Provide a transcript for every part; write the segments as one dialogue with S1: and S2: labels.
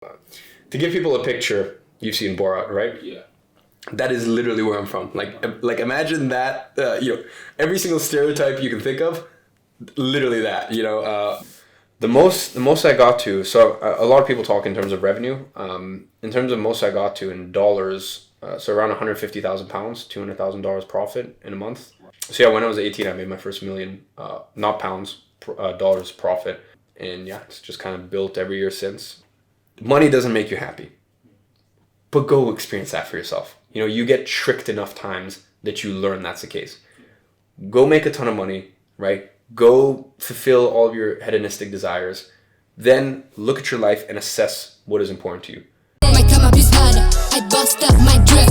S1: To give people a picture, you've seen Borat, right?
S2: Yeah.
S1: That is literally where I'm from. Like imagine that, every single stereotype you can think of, literally that, the most I got to, so a lot of people talk in terms of revenue. In terms of most I got to in dollars, so around 150,000 pounds, $200,000 profit in a month. So yeah, when I was 18, I made my first million, not pounds, dollars profit. And yeah, it's just kind of built every year since. Money doesn't make you happy, but go experience that for yourself. You get tricked enough times that you learn that's the case. Go make a ton of money, right? Go fulfill all of your hedonistic desires. Then look at your life and assess what is important to you.
S3: My come up is harder. I bust up my drip.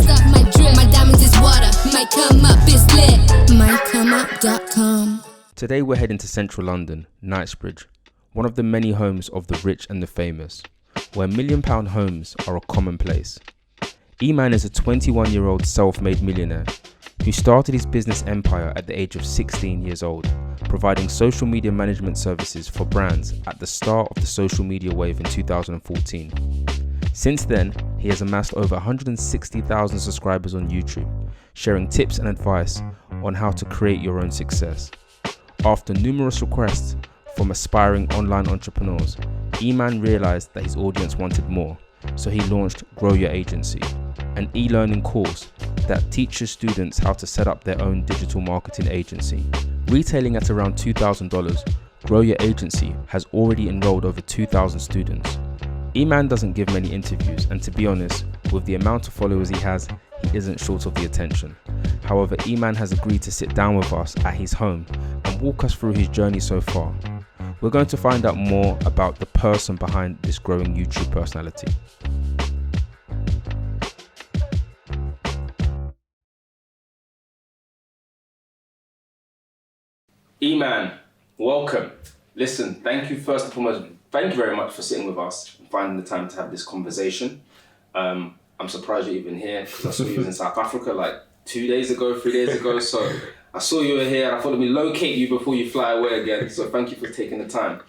S3: My diamonds is water. My come up is lit. MyComeUp.com.
S4: Today we're heading to central London, Knightsbridge, one of the many homes of the rich and the famous, where £1 million homes are a commonplace. Iman is a 21-year-old self-made millionaire who started his business empire at the age of 16 years old, providing social media management services for brands at the start of the social media wave in 2014. Since then, he has amassed over 160,000 subscribers on YouTube, sharing tips and advice on how to create your own success. After numerous requests from aspiring online entrepreneurs, Iman realized that his audience wanted more, so he launched Grow Your Agency, an e-learning course that teaches students how to set up their own digital marketing agency. Retailing at around $2,000, Grow Your Agency has already enrolled over 2,000 students. Iman doesn't give many interviews, and to be honest, with the amount of followers he has, he isn't short of the attention. However, Iman has agreed to sit down with us at his home and walk us through his journey so far. We're going to find out more about the person behind this growing YouTube personality.
S2: Iman, welcome. Listen, thank you first and foremost. Thank you very much for sitting with us and finding the time to have this conversation. I'm surprised you're even here because I saw you was in South Africa like 3 days ago. So I saw you were here. I thought let me locate you before you fly away again. So thank you for taking the time.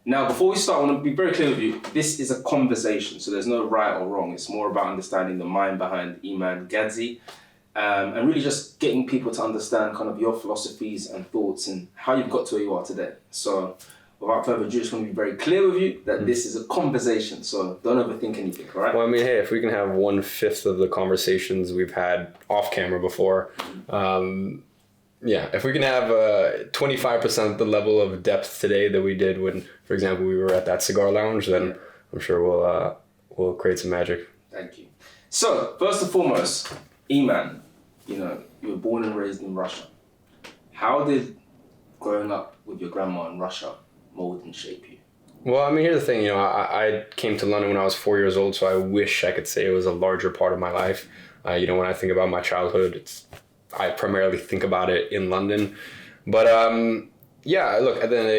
S2: Now, before we start, I want to be very clear with you. This is a conversation, so there's no right or wrong. It's more about understanding the mind behind Iman Gadzi, and really just getting people to understand kind of your philosophies and thoughts and how you've got to where you are today. So without further ado, I just want to be very clear with you that this is a conversation, so don't overthink anything, all right?
S1: Well, I mean, hey, if we can have 1/5 of the conversations we've had off camera before, if we can have 25% the level of depth today that we did when, for example, we were at that cigar lounge, then I'm sure we'll create some magic.
S2: Thank you. So, first and foremost, Iman, you were born and raised in Russia. How did growing up with your grandma in Russia mold and shape you?
S1: Well, I mean, here's the thing, I came to London when I was 4 years old, so I wish I could say it was a larger part of my life. When I think about my childhood, I primarily think about it in London. But look, at the end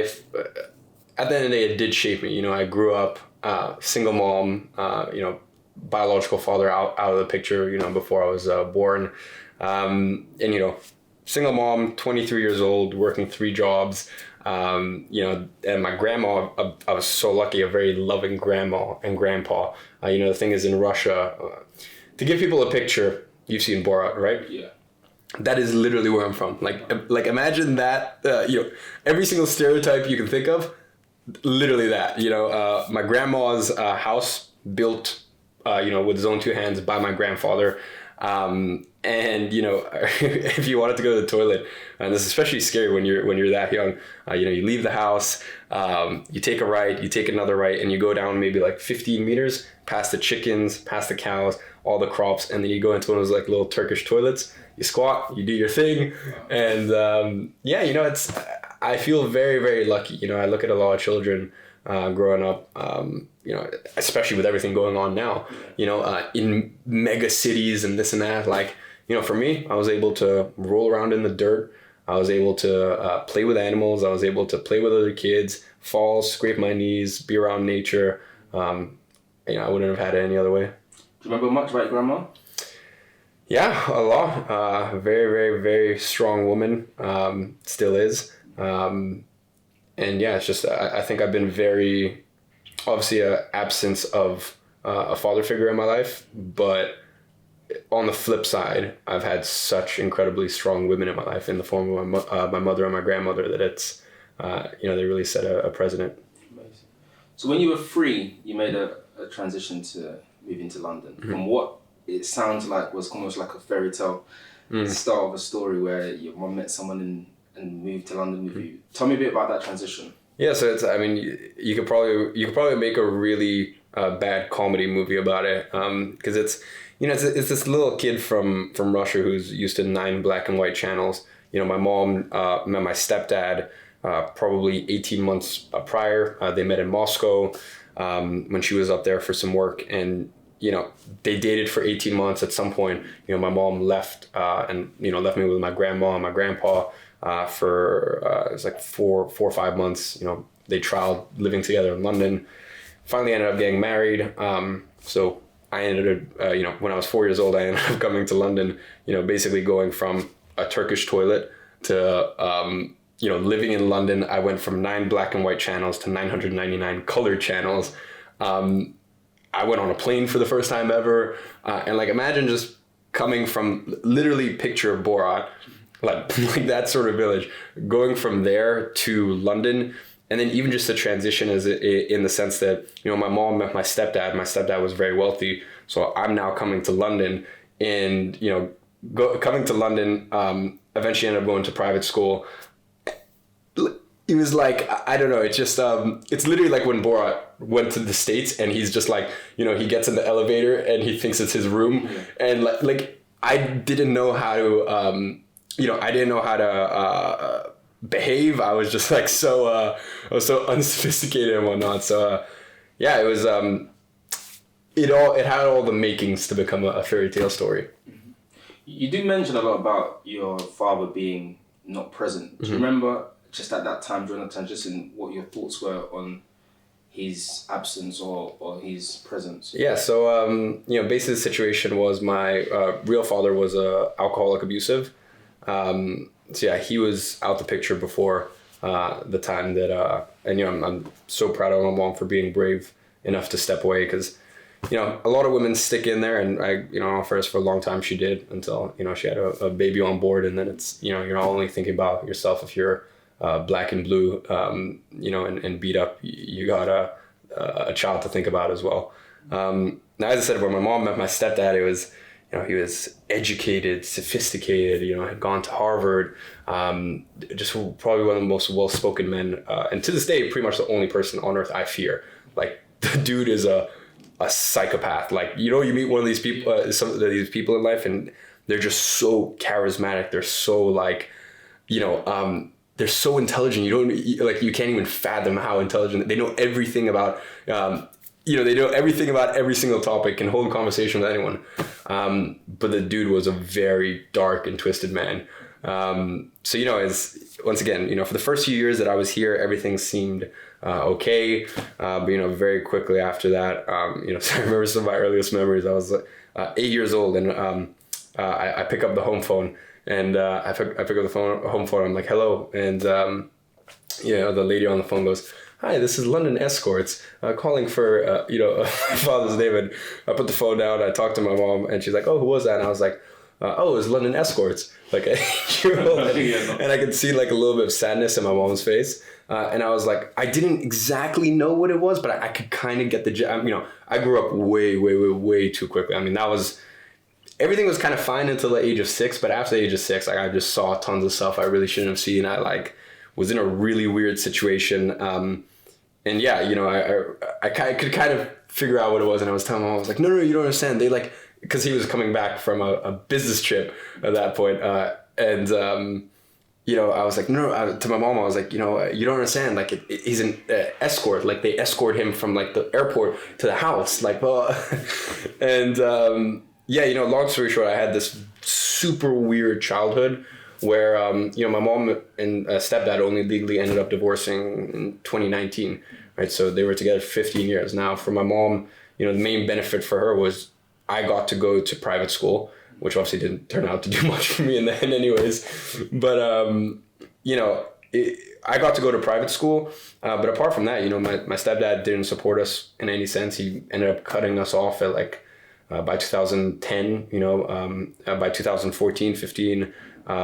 S1: of the day, it did shape me. I grew up single mom, biological father out of the picture, before I was born. Single mom, 23 years old, working 3 jobs. And my grandma, I was so lucky, a very loving grandma and grandpa. The thing is, in Russia, to give people a picture, you've seen Borat, right?
S2: Yeah.
S1: That is literally where I'm from. Like imagine that, every single stereotype you can think of, literally that. My grandma's house built, with his own 2 hands by my grandfather. If you wanted to go to the toilet, and this is especially scary when you're that young, you leave the house, you take a right, you take another right, and you go down maybe like 15 meters past the chickens, past the cows, all the crops, and then you go into one of those like little Turkish toilets. You squat, you do your thing, and I feel very, very lucky. I look at a lot of children growing up, especially with everything going on now, in mega cities and this and that. For me, I was able to roll around in the dirt. I was able to play with animals. I was able to play with other kids, fall, scrape my knees, be around nature. I wouldn't have had it any other way.
S2: Do you remember much about your grandma?
S1: Yeah, a lot. Very, very, very strong woman. Still is. It's just, I think I've been very, obviously, an absence of a father figure in my life, but on the flip side, I've had such incredibly strong women in my life in the form of my mother and my grandmother that it's, they really set a precedent.
S2: Amazing. So when you were 3, you made a transition to moving to London.
S1: Mm-hmm.
S2: From what it sounds like was almost like a fairy tale start of a story where your mom met someone and moved to London with you. Tell me a bit about that transition.
S1: Yeah, so it's, I mean, you could probably make a really bad comedy movie about it, because it's this little kid from Russia who's used to 9 black and white channels. My mom met my stepdad probably 18 months prior. They met in Moscow when she was up there for some work, and they dated for 18 months. At some point, my mom left and left me with my grandma and my grandpa for it was like 4 or 5 months. They trialed living together in London. Finally ended up getting married. So I ended up, when I was 4 years old, I ended up coming to London, basically going from a Turkish toilet to, living in London. I went from 9 black and white channels to 999 colored channels. I went on a plane for the first time ever. And imagine just coming from, literally picture Borat, like that sort of village, going from there to London. And then even just the transition is in the sense that, my mom met my stepdad. My stepdad was very wealthy. So I'm now coming to London and, coming to London, eventually ended up going to private school. It was like, I don't know, it's just, it's literally like when Borat went to the States and he's just like, he gets in the elevator and he thinks it's his room. And like I didn't know how to, behave. I was just like I was so unsophisticated and whatnot. So it was it had all the makings to become a fairy tale story.
S2: You do mention a lot about your father being not present. Do you remember just at that time during the transition what your thoughts were on his absence or his presence?
S1: Yeah, so basically the situation was my real father was alcoholic abusive. So yeah, he was out the picture before the time that, and I'm so proud of my mom for being brave enough to step away, because, a lot of women stick in there, and I, first for a long time she did, until, she had a baby on board, and then it's, you're not only thinking about yourself if you're black and blue, and beat up, you got a child to think about as well. Now, as I said, when my mom met my stepdad, it was, he was educated, sophisticated, had gone to Harvard, just probably one of the most well-spoken men. And to this day, pretty much the only person on earth I fear. Like, the dude is a psychopath. Like, you meet one of these people, some of these people in life, and they're just so charismatic. They're so they're so intelligent. You can't even fathom how intelligent. They know everything about, they know everything about every single topic, can hold a conversation with anyone. But the dude was a very dark and twisted man. So, as once again, for the first few years that I was here, everything seemed okay. But, very quickly after that, so I remember some of my earliest memories. I was 8 years old, and I pick up the home phone, and I pick up the home phone. I'm like, hello. And, the lady on the phone goes, hi, this is London Escorts, calling for, my father's name. And I put the phone down, I talked to my mom, and she's like, oh, who was that? And I was like, it was London Escorts, like a 8-year-old. And I could see like a little bit of sadness in my mom's face. And I was like, I didn't exactly know what it was, but I could kind of get I grew up way too quickly. I mean, everything was kind of fine until the age of 6, but after the age of 6, I just saw tons of stuff I really shouldn't have seen. I was in a really weird situation. And yeah, I could kind of figure out what it was. And I was telling him, I was like, no, you don't understand. They because he was coming back from a business trip at that point. And I was like, no, to my mom, I was like, you don't understand. Like, he's an escort. Like, they escort him from like the airport to the house. Like, well, and long story short, I had this super weird childhood where, my mom and stepdad only legally ended up divorcing in 2019, right? So they were together 15 years. Now, for my mom, the main benefit for her was I got to go to private school, which obviously didn't turn out to do much for me in the end anyways. But, I got to go to private school, but apart from that, my stepdad didn't support us in any sense. He ended up cutting us off at like by 2010, by 2014, 15, my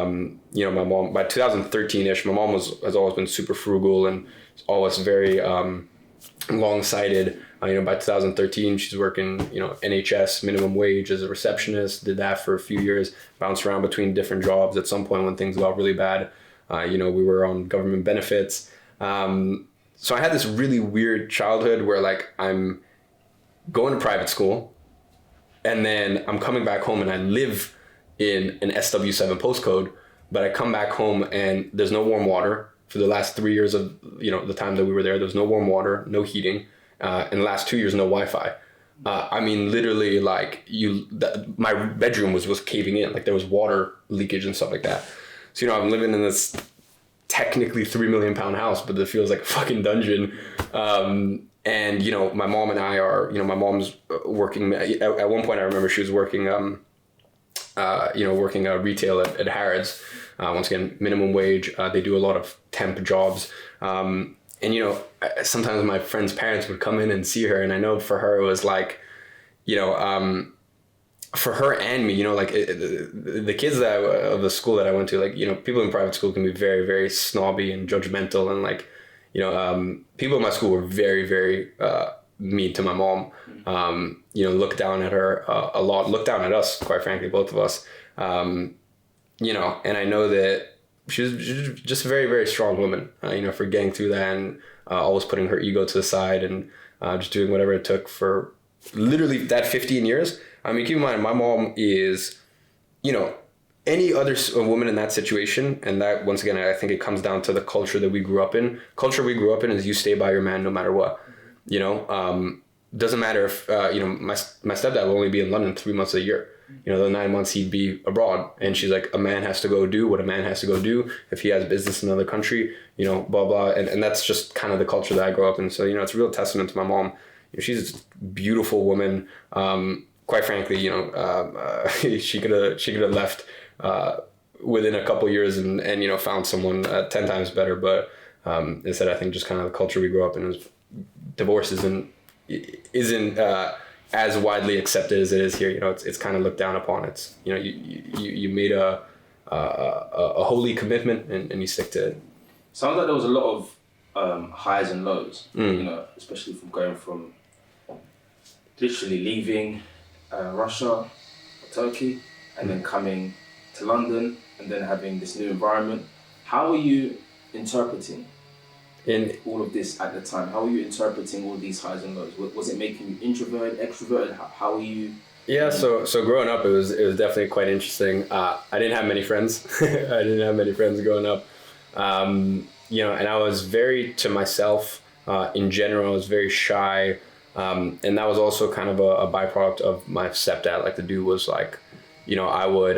S1: mom, by 2013-ish, my mom has always been super frugal and always very long-sighted. By 2013, she's working, NHS minimum wage as a receptionist, did that for a few years, bounced around between different jobs. At some point when things got really bad, we were on government benefits. So I had this really weird childhood where like I'm going to private school, and then I'm coming back home and I live in an SW7 postcode, but I come back home and there's no warm water. For the last 3 years of, the time that we were there was no warm water, no heating. In the last 2 years, no Wi-Fi. Literally like my bedroom was caving in. Like there was water leakage and stuff like that. So, I'm living in this technically £3 million house, but it feels like a fucking dungeon. And, my mom and I are, my mom's working, at one point I remember she was working, working retail at Harrods. Once again, minimum wage. They do a lot of temp jobs. And, sometimes my friends' parents would come in and see her. And I know for her, it was like, for her and me, the kids of the school that I went to, like, people in private school can be very, very snobby and judgmental. And like, people in my school were very, very mean to my mom. Looked down at her a lot, looked down at us, quite frankly, both of us. And I know that she's just a very, very strong woman, for getting through that and always putting her ego to the side and just doing whatever it took for literally that 15 years. Keep in mind, my mom is, any other woman in that situation, and that, once again, I think it comes down to the culture that we grew up in. Culture we grew up in is you stay by your man no matter what, doesn't matter if, my stepdad will only be in London 3 months a year. The 9 months he'd be abroad. And she's like, a man has to go do what a man has to go do. If he has business in another country, blah, blah. And that's just kind of the culture that I grew up in. So, it's a real testament to my mom. She's a beautiful woman. Quite frankly, she could have left within a couple years and found someone 10 times better. But instead, I think just kind of the culture we grew up in is divorce isn't as widely accepted as it is here. It's kind of looked down upon. It's you made a holy commitment and you stick to it.
S2: Sounds like there was a lot of highs and lows. Especially from going from literally leaving Russia, Turkey, and then coming to London and then having this new environment. How are you interpreting in all of this at the time? How are you interpreting all these highs and lows? Was it making you introverted, extroverted? How are you?
S1: Yeah, so growing up, it was definitely quite interesting. I didn't have many friends. I didn't have many friends growing up. And I was very to myself. In general, I was very shy. And that was also kind of a byproduct of my stepdad. Like the dude was like, I would,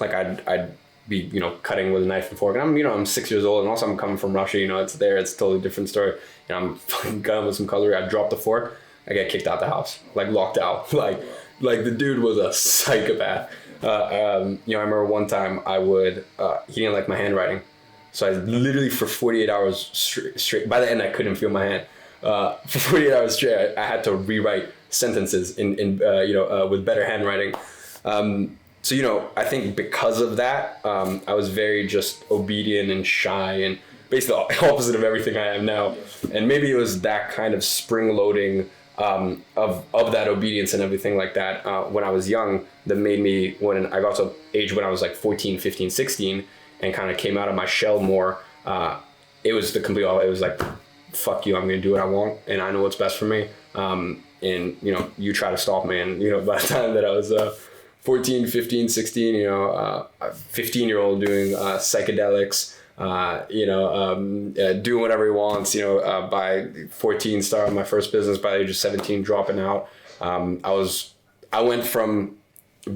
S1: I'd be, cutting with a knife and fork. And I'm 6 years old, and also I'm coming from Russia, it's a totally different story. I'm fucking cutting with some cutlery. I dropped the fork, I get kicked out the house, like locked out. Like the dude was a psychopath. I remember one time he didn't like my handwriting. So I literally for 48 hours straight, by the end I couldn't feel my hand. For 48 hours straight, I had to rewrite sentences in with better handwriting. So, I think because of that, I was very just obedient and shy and basically the opposite of everything I am now. And maybe it was that kind of spring loading of that obedience and everything like that when I was young that made me, when I got to age when I was like 14, 15, 16 and kind of came out of my shell more, it was the complete opposite. It was like, fuck you, I'm going to do what I want and I know what's best for me. And, you try to stop me. And, by the time that I was 14, 15, 16, a 15-year-old doing psychedelics, doing whatever he wants, by 14, starting my first business, by the age of 17, dropping out. I went from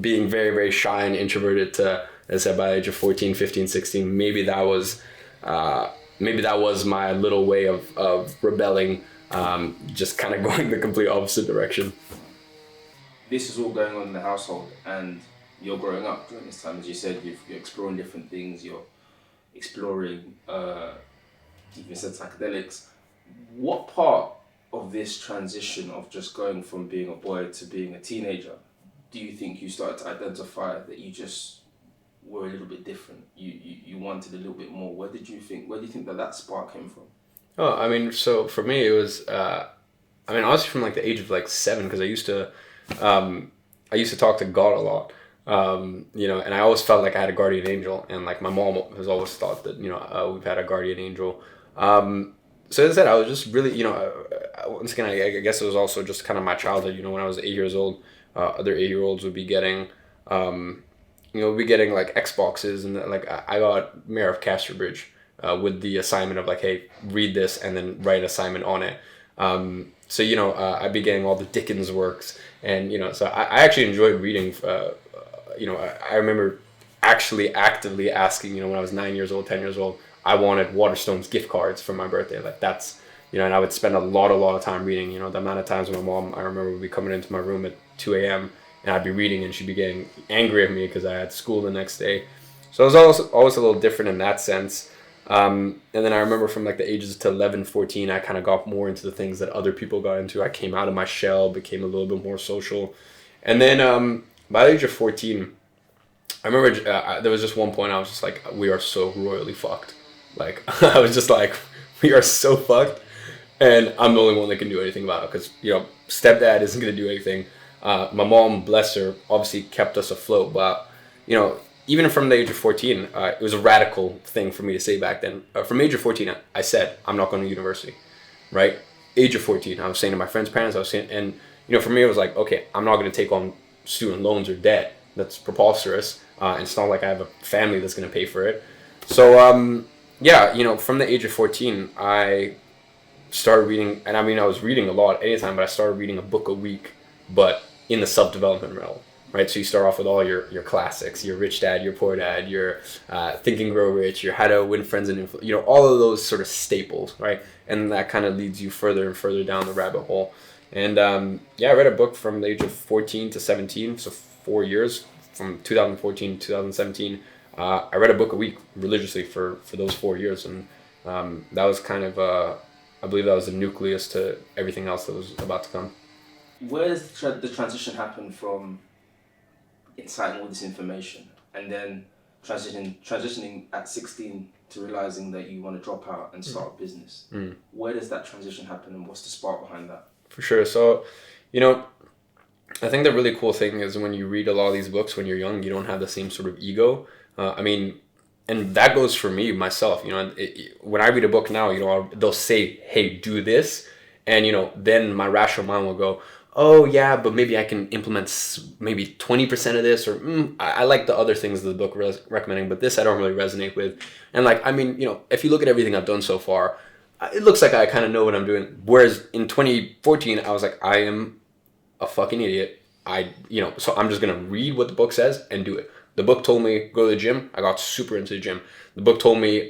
S1: being very, very shy and introverted to, as I said, by the age of 14, 15, 16, maybe that was my little way of rebelling, just kind of going the complete opposite direction.
S2: This is all going on in the household and you're growing up during this time. As you said, you're exploring different things, you're exploring, even said psychedelics. What part of this transition of just going from being a boy to being a teenager do you think you started to identify that you just were a little bit different? You wanted a little bit more. Where do you think that spark came from?
S1: Oh, I mean, so for me, it was, honestly from like the age of like 7, because I used to talk to God a lot, and I always felt like I had a guardian angel, and like my mom has always thought that, we've had a guardian angel. So as I said, I was just really, once again, I guess it was also just kind of my childhood, when I was 8 years old, other 8-year-olds would be getting, like Xboxes, and like I got Mayor of Casterbridge with the assignment of like, hey, read this and then write an assignment on it. So I'd be getting all the Dickens works, and so I actually enjoyed reading. I remember actually actively asking, when I was 9 years old, 10 years old, I wanted Waterstone's gift cards for my birthday. Like that's, and I would spend a lot of time reading. The amount of times my mom, I remember, would be coming into my room at 2 a.m. and I'd be reading, and she'd be getting angry at me because I had school the next day. So it was always a little different in that sense. And then I remember from like the ages to 11, 14, I kind of got more into the things that other people got into. I came out of my shell, became a little bit more social. And then by the age of 14, I remember there was just one point I was just like, we are so royally fucked. Like, I was just like, we are so fucked. And I'm the only one that can do anything about it because, stepdad isn't going to do anything. My mom, bless her, obviously kept us afloat. But, even from the age of 14, it was a radical thing for me to say back then. From the age of 14, I said, I'm not going to university, right? Age of 14, I was saying to my friends' parents, and, for me, it was like, okay, I'm not going to take on student loans or debt. That's preposterous. And it's not like I have a family that's going to pay for it. So, from the age of 14, I started reading, and I was reading a lot anytime, but I started reading a book a week, but in the self-development realm, right? So you start off with all your classics, your Rich Dad, your Poor Dad, your Think and Grow Rich, your How to Win Friends and Influence, all of those sort of staples, right? And that kind of leads you further and further down the rabbit hole. And I read a book from the age of 14 to 17, so 4 years, from 2014 to 2017. I read a book a week religiously for those 4 years, and that was kind of, I believe that was the nucleus to everything else that was about to come.
S2: Where does the transition happen from inciting all this information and then transitioning at 16 to realizing that you want to drop out and start a business? Where does that transition happen, and what's the spark behind that?
S1: For sure. So, I think the really cool thing is when you read a lot of these books when you're young, you don't have the same sort of ego. And that goes for me, myself, when I read a book now, they'll say, hey, do this. And, then my rational mind will go, oh yeah, but maybe I can implement maybe 20% of this, or I like the other things the book recommending, but this I don't really resonate with. And if you look at everything I've done so far, it looks like I kind of know what I'm doing. Whereas in 2014, I was like, I am a fucking idiot. So I'm just going to read what the book says and do it. The book told me go to the gym. I got super into the gym. The book told me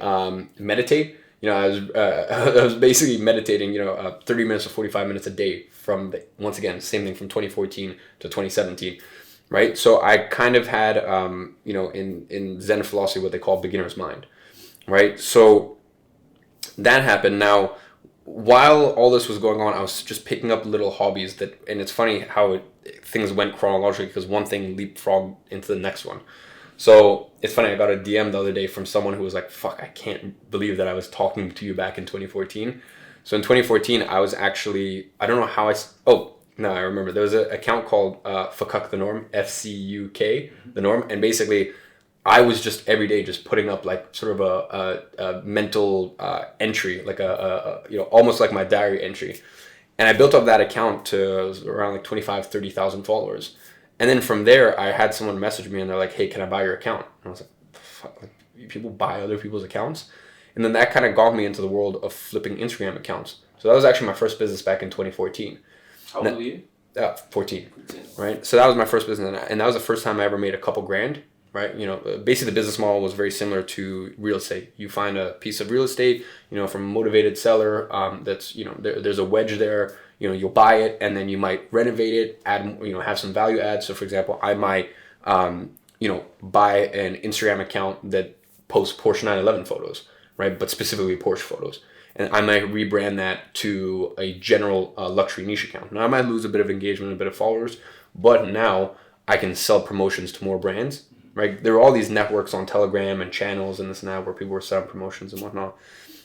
S1: meditate. I was basically meditating, 30 minutes or 45 minutes a day from once again, same thing from 2014 to 2017, right? So I kind of had, in Zen philosophy, what they call beginner's mind, right? So that happened. Now, while all this was going on, I was just picking up little hobbies and it's funny how things went chronologically because one thing leapfrogged into the next one. So it's funny, I got a DM the other day from someone who was like, fuck, I can't believe that I was talking to you back in 2014. So in 2014, I was actually, I don't know how I remember. There was an account called Fuck the Norm, FCUK, the Norm. And basically, I was just every day just putting up like sort of a mental entry, like almost like my diary entry. And I built up that account to around like 25, 30,000 followers. And then from there, I had someone message me and they're like, hey, can I buy your account? And I was like, fuck, people buy other people's accounts? And then that kind of got me into the world of flipping Instagram accounts. So that was actually my first business back in 2014.
S2: How old were you?
S1: 14, right? So that was my first business. And that was the first time I ever made a couple grand, right? Basically the business model was very similar to real estate. You find a piece of real estate, from a motivated seller that's, there's a wedge there. You'll buy it and then you might renovate it, add, have some value add. So for example, I might, buy an Instagram account that post Porsche 911 photos, right? But specifically Porsche photos. And I might rebrand that to a general luxury niche account. Now I might lose a bit of engagement, a bit of followers, but now I can sell promotions to more brands, right? There are all these networks on Telegram and channels and this and that where people were selling promotions and whatnot,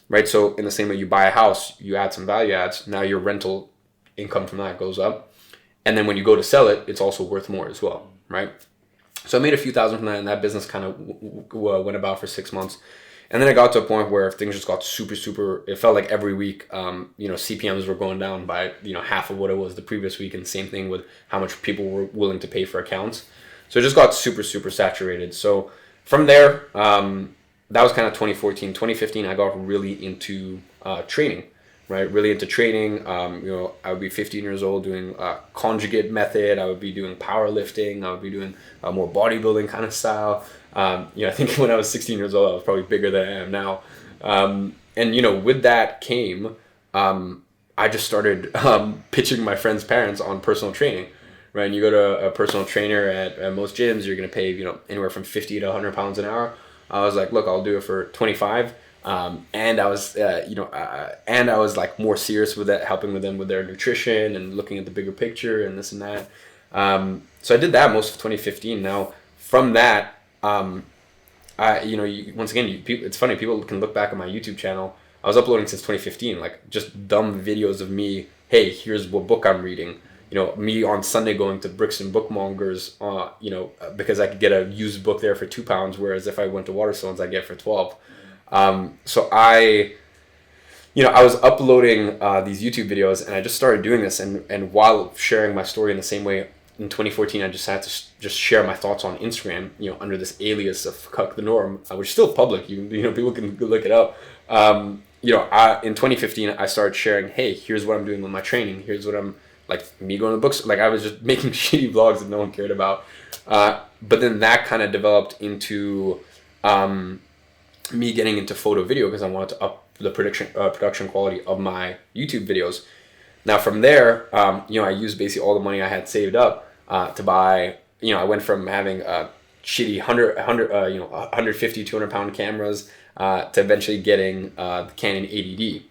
S1: right? So in the same way you buy a house, you add some value adds, now your rental income from that goes up. And then when you go to sell it, it's also worth more as well, right? So I made a few thousand from that, and that business kind of went about for 6 months. And then I got to a point where things just got super, it felt like every week, CPMs were going down by, half of what it was the previous week. And same thing with how much people were willing to pay for accounts. So it just got super saturated. So from there, that was kind of 2014. 2015, I got really into training, right? Really into training. I would be 15 years old doing conjugate method. I would be doing powerlifting. I would be doing more bodybuilding kind of style. I think when I was 16 years old, I was probably bigger than I am now. And with that came, I just started pitching my friends' parents on personal training, right? And you go to a personal trainer at most gyms, you're going to pay, anywhere from 50 to 100 pounds an hour. I was like, look, I'll do it for 25. And I was, and I was like more serious with that, helping with them with their nutrition and looking at the bigger picture and this and that. So I did that most of 2015. Now from that, it's funny, people can look back at my YouTube channel. I was uploading since 2015, like just dumb videos of me. Hey, here's what book I'm reading. Me on Sunday going to Bricks and Bookmongers, because I could get a used book there for £2, whereas if I went to Waterstones, I'd get it for 12. So I was uploading these YouTube videos, and I just started doing this, and while sharing my story in the same way, in 2014, I just had to just share my thoughts on Instagram, under this alias of Cuck the Norm, which is still public. People can look it up. In 2015, I started sharing, hey, here's what I'm doing with my training. Here's what I'm, like, me going to books. Like, I was just making shitty vlogs that no one cared about. But then that kind of developed into me getting into photo video because I wanted to up the production quality of my YouTube videos. Now from there, I used basically all the money I had saved up to buy. I went from having shitty 150, 200 pound cameras to eventually getting the Canon 80D,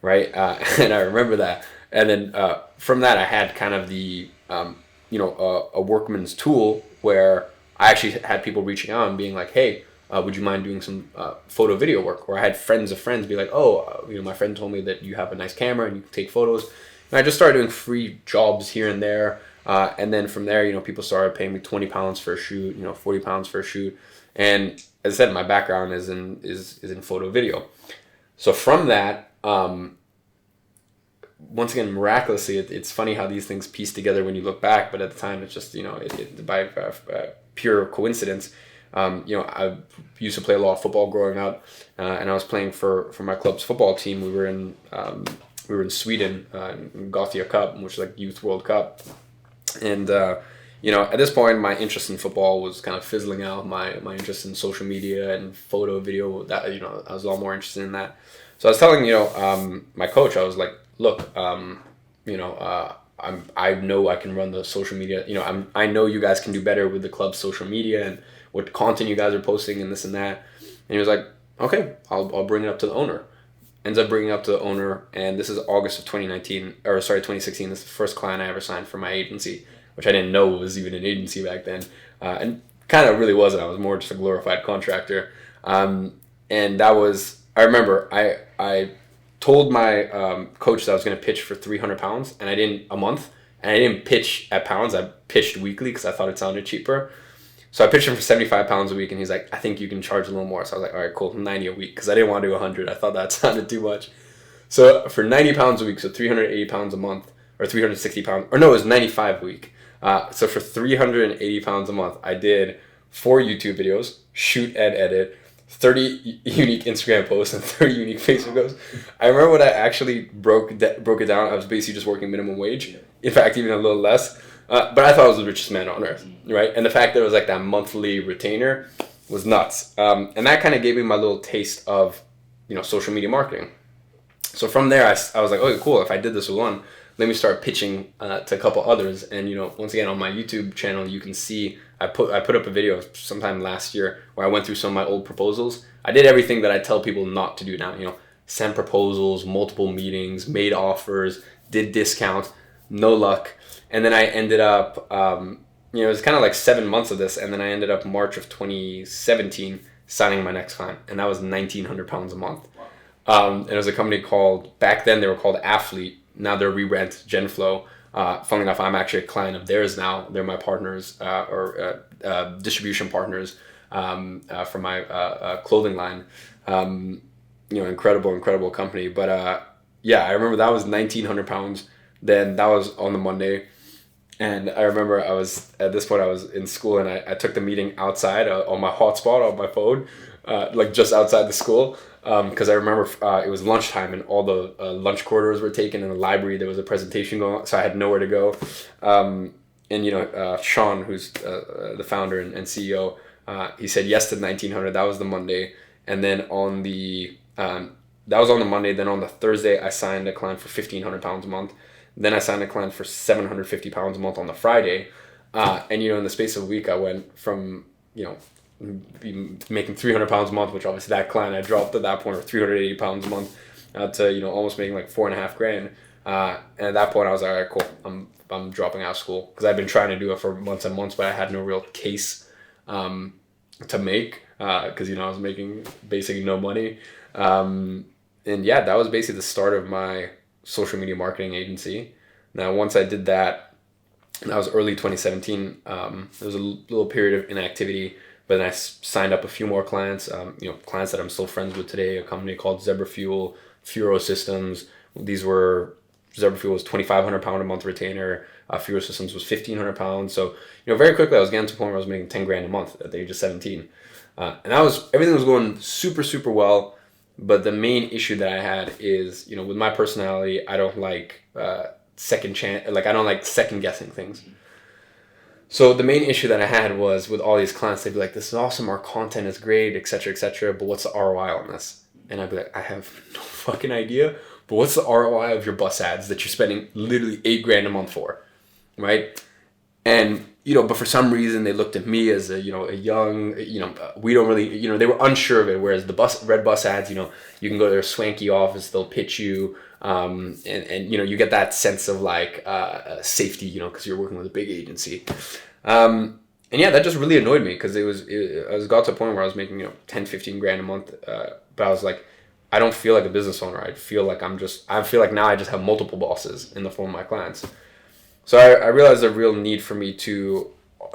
S1: right? And I remember that. And then from that, I had kind of the a workman's tool where I actually had people reaching out and being like, hey, would you mind doing some photo video work? Or I had friends of friends be like, my friend told me that you have a nice camera and you can take photos. And I just started doing free jobs here and there. And then from there, people started paying me £20 for a shoot, £40 for a shoot. And as I said, my background is in photo video. So from that, once again, miraculously, it's funny how these things piece together when you look back. But at the time, it's just, by pure coincidence. I used to play a lot of football growing up, and I was playing for my club's football team. We were in Sweden, in Gothia Cup, which is like Youth World Cup. And, at this point, my interest in football was kind of fizzling out. My interest in social media and photo, video, that, I was a lot more interested in that. So I was telling, my coach, I was like, look, I know I can run the social media. I know you guys can do better with the club's social media and what content you guys are posting and this and that. And he was like, okay, I'll bring it up to the owner. Ends up bringing it up to the owner, and this is August of 2016. This is the first client I ever signed for my agency, which I didn't know was even an agency back then. And kind of really wasn't. I was more just a glorified contractor. And that was, I remember, I told my coach that I was going to pitch for £300, and I didn't pitch at pounds. I pitched weekly because I thought it sounded cheaper. So I pitched him for £75 a week, and he's like, I think you can charge a little more. So I was like, all right, cool, 90 a week, because I didn't want to do 100. I thought that sounded too much. So for £90 a week, so £380 a month, or £360, or no, it was 95 a week. So for £380 a month, I did 4 YouTube videos, shoot and edit, 30 unique Instagram posts, and 30 unique Facebook posts. I remember when I actually broke it down, I was basically just working minimum wage. In fact, even a little less. But I thought I was the richest man on earth, right? And the fact that it was like that monthly retainer was nuts. And that kind of gave me my little taste of, social media marketing. So from there, I was like, okay, cool. If I did this with one, let me start pitching to a couple others. And, once again, on my YouTube channel, you can see I put up a video sometime last year where I went through some of my old proposals. I did everything that I tell people not to do now, sent proposals, multiple meetings, made offers, did discounts, no luck. And then I ended up, it was kind of like 7 months of this. And then I ended up March of 2017 signing my next client. And that was 1,900 pounds a month. And it was a company called, back then they were called Athlete. Now they're rebranded to Genflow. Funnily enough, I'm actually a client of theirs now. They're my partners or distribution partners for my clothing line. Incredible company. But I remember that was 1,900 pounds. Then that was on the Monday. And I remember at this point I was in school, and I took the meeting outside on my hotspot on my phone, like just outside the school. Because I remember it was lunchtime and all the lunch corridors were taken in the library. There was a presentation going on, so I had nowhere to go. Sean, who's the founder and CEO, he said yes to 1,900. That was the Monday. And then that was on the Monday. Then on the Thursday, I signed a client for 1,500 pounds a month. Then I signed a client for 750 pounds a month on the Friday. And, in the space of a week, I went from, making 300 pounds a month, which obviously that client I dropped at that point, or 380 pounds a month, to, almost making like $4,500. And at that point I was like, all right, cool. I'm dropping out of school, because I've been trying to do it for months and months, but I had no real case, to make, because, I was making basically no money. That was basically the start of my social media marketing agency. Now, once I did that, that was early 2017. There was a little period of inactivity, but then I signed up a few more clients, clients that I'm still friends with today, a company called Zebra Fuel, Furo Systems. Zebra Fuel was 2,500 pound a month retainer. Furo Systems was 1,500 pounds. So, very quickly I was getting to the point where I was making 10 grand a month at the age of 17. And everything was going super, super well. But the main issue that I had is, with my personality, I don't like second chance, I don't like second guessing things. So the main issue that I had was with all these clients, they'd be like, this is awesome, our content is great, etc., but what's the ROI on this? And I'd be like, I have no fucking idea, but what's the ROI of your bus ads that you're spending literally $8,000 a month for, right? And, but for some reason they looked at me as a young, we don't really, they were unsure of it. Whereas the red bus ads, you can go to their swanky office, they'll pitch you, and you get that sense of safety, because you're working with a big agency. That just really annoyed me, because I got to a point where I was making, 10, 15 grand a month. But I was like, I don't feel like a business owner. I feel like now I just have multiple bosses in the form of my clients. So I realized a real need for me to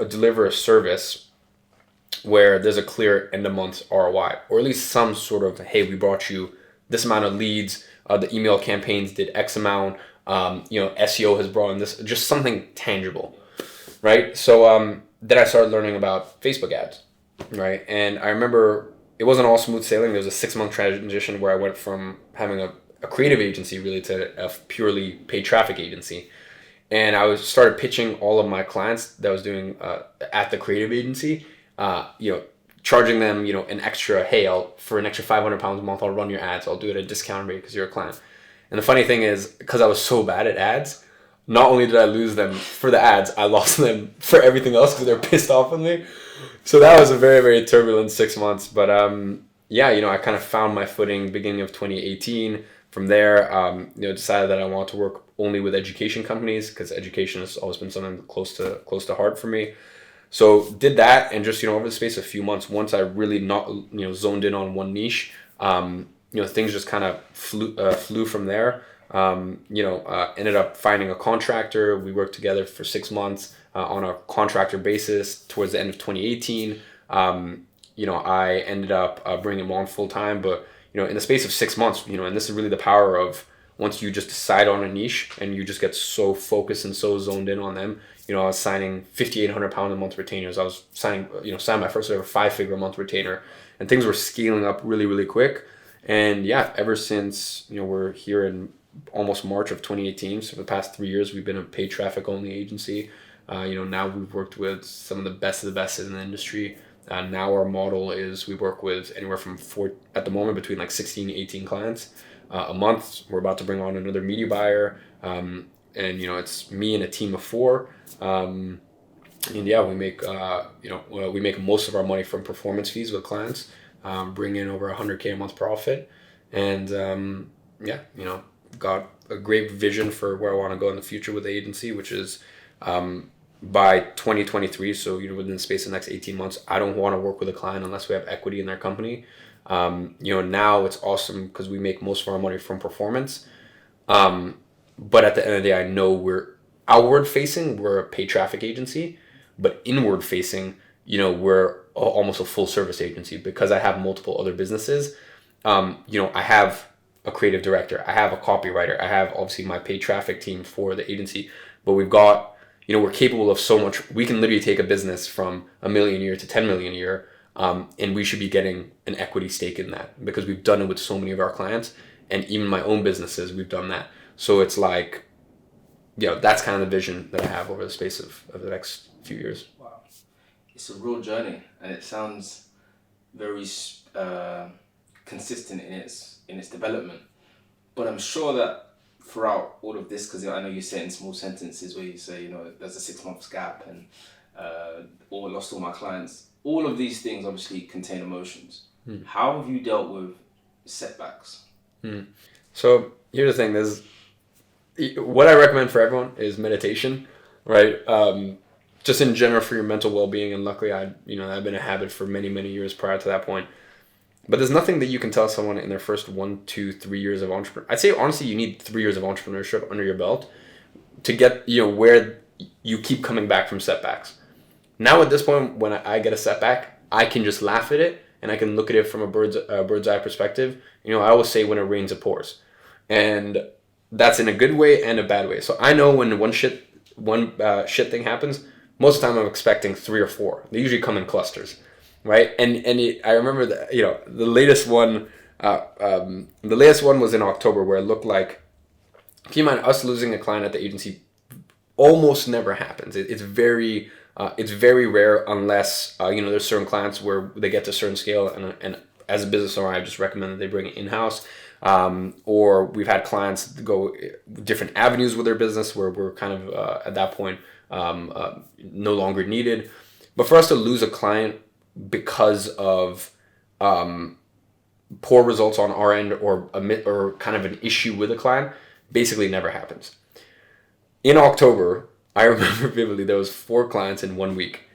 S1: deliver a service where there's a clear end of month ROI, or at least some sort of, hey, we brought you this amount of leads, the email campaigns did X amount, SEO has brought in this, just something tangible, right? So then I started learning about Facebook ads, right? And I remember it wasn't all smooth sailing. There was a 6-month transition where I went from having a creative agency really to a purely paid traffic agency. And I started pitching all of my clients that I was doing at the creative agency, charging them, an extra, hey, for an extra 500 pounds a month, I'll run your ads. I'll do it at a discount rate because you're a client. And the funny thing is, because I was so bad at ads, not only did I lose them for the ads, I lost them for everything else because they're pissed off with me. So that was a very, very turbulent 6 months. But I kind of found my footing beginning of 2018. From there, decided that I want to work only with education companies, because education has always been something close to heart for me. So did that, and just over the space of a few months, once I really zoned in on one niche, things just kind of flew from there. Ended up finding a contractor. We worked together for 6 months on a contractor basis. Towards the end of 2018, I ended up bringing him on full time, but in the space of 6 months, and this is really the power of once you just decide on a niche and you just get so focused and so zoned in on them. I was signing 5,800 pound a month retainers. I was signed my first ever 5-figure a month retainer, and things were scaling up really, really quick. And ever since, we're here in almost March of 2018. So for the past 3 years, we've been a paid traffic only agency. Now we've worked with some of the best in the industry. Now our model is we work with anywhere from at the moment between 16 to 18 clients a month. We're about to bring on another media buyer. and it's me and a team of 4. And yeah, we make we make most of our money from performance fees with clients, bring in over $100K a month profit, and got a great vision for where I want to go in the future with the agency, which is by 2023. So within the space of the next 18 months, I don't want to work with a client unless we have equity in their company. Now it's awesome because we make most of our money from performance. But at the end of the day, I know we're outward facing, we're a paid traffic agency, but inward facing, we're almost a full service agency because I have multiple other businesses. I have a creative director, I have a copywriter, I have obviously my paid traffic team for the agency, but we've got, we're capable of so much. We can literally take a business from $1 million a year to 10 million a year. And we should be getting an equity stake in that because we've done it with so many of our clients, and even my own businesses, we've done that. So it's like, that's kind of the vision that I have over the space of the next few years.
S2: Wow. It's a real journey, and it sounds very consistent in its development. But I'm sure that throughout all of this, because I know you say it in small sentences where you say, there's a 6 months gap and or lost all my clients. All of these things obviously contain emotions. How have you dealt with setbacks?
S1: So here's the thing: what I recommend for everyone is meditation, right? Just in general for your mental well-being. And luckily, I've been a habit for many, many years prior to that point. But there's nothing that you can tell someone in their first 1, 2, 3 years of entrepreneur. I'd say honestly, you need 3 years of entrepreneurship under your belt to get where you keep coming back from setbacks. Now at this point, when I get a setback, I can just laugh at it and I can look at it from a bird's eye perspective. I always say when it rains, it pours, and that's in a good way and a bad way. So I know when one shit thing happens, most of the time I'm expecting 3 or 4. They usually come in clusters, right? I remember that the latest one was in October, where it looked like, keep in mind, us losing a client at the agency almost never happens. It's very rare unless there's certain clients where they get to a certain scale, and as a business owner, I just recommend that they bring it in-house. Or we've had clients go different avenues with their business where we're kind of at that point no longer needed. But for us to lose a client because of poor results on our end or kind of an issue with a client basically never happens. In October, I remember vividly, there was 4 clients in 1 week,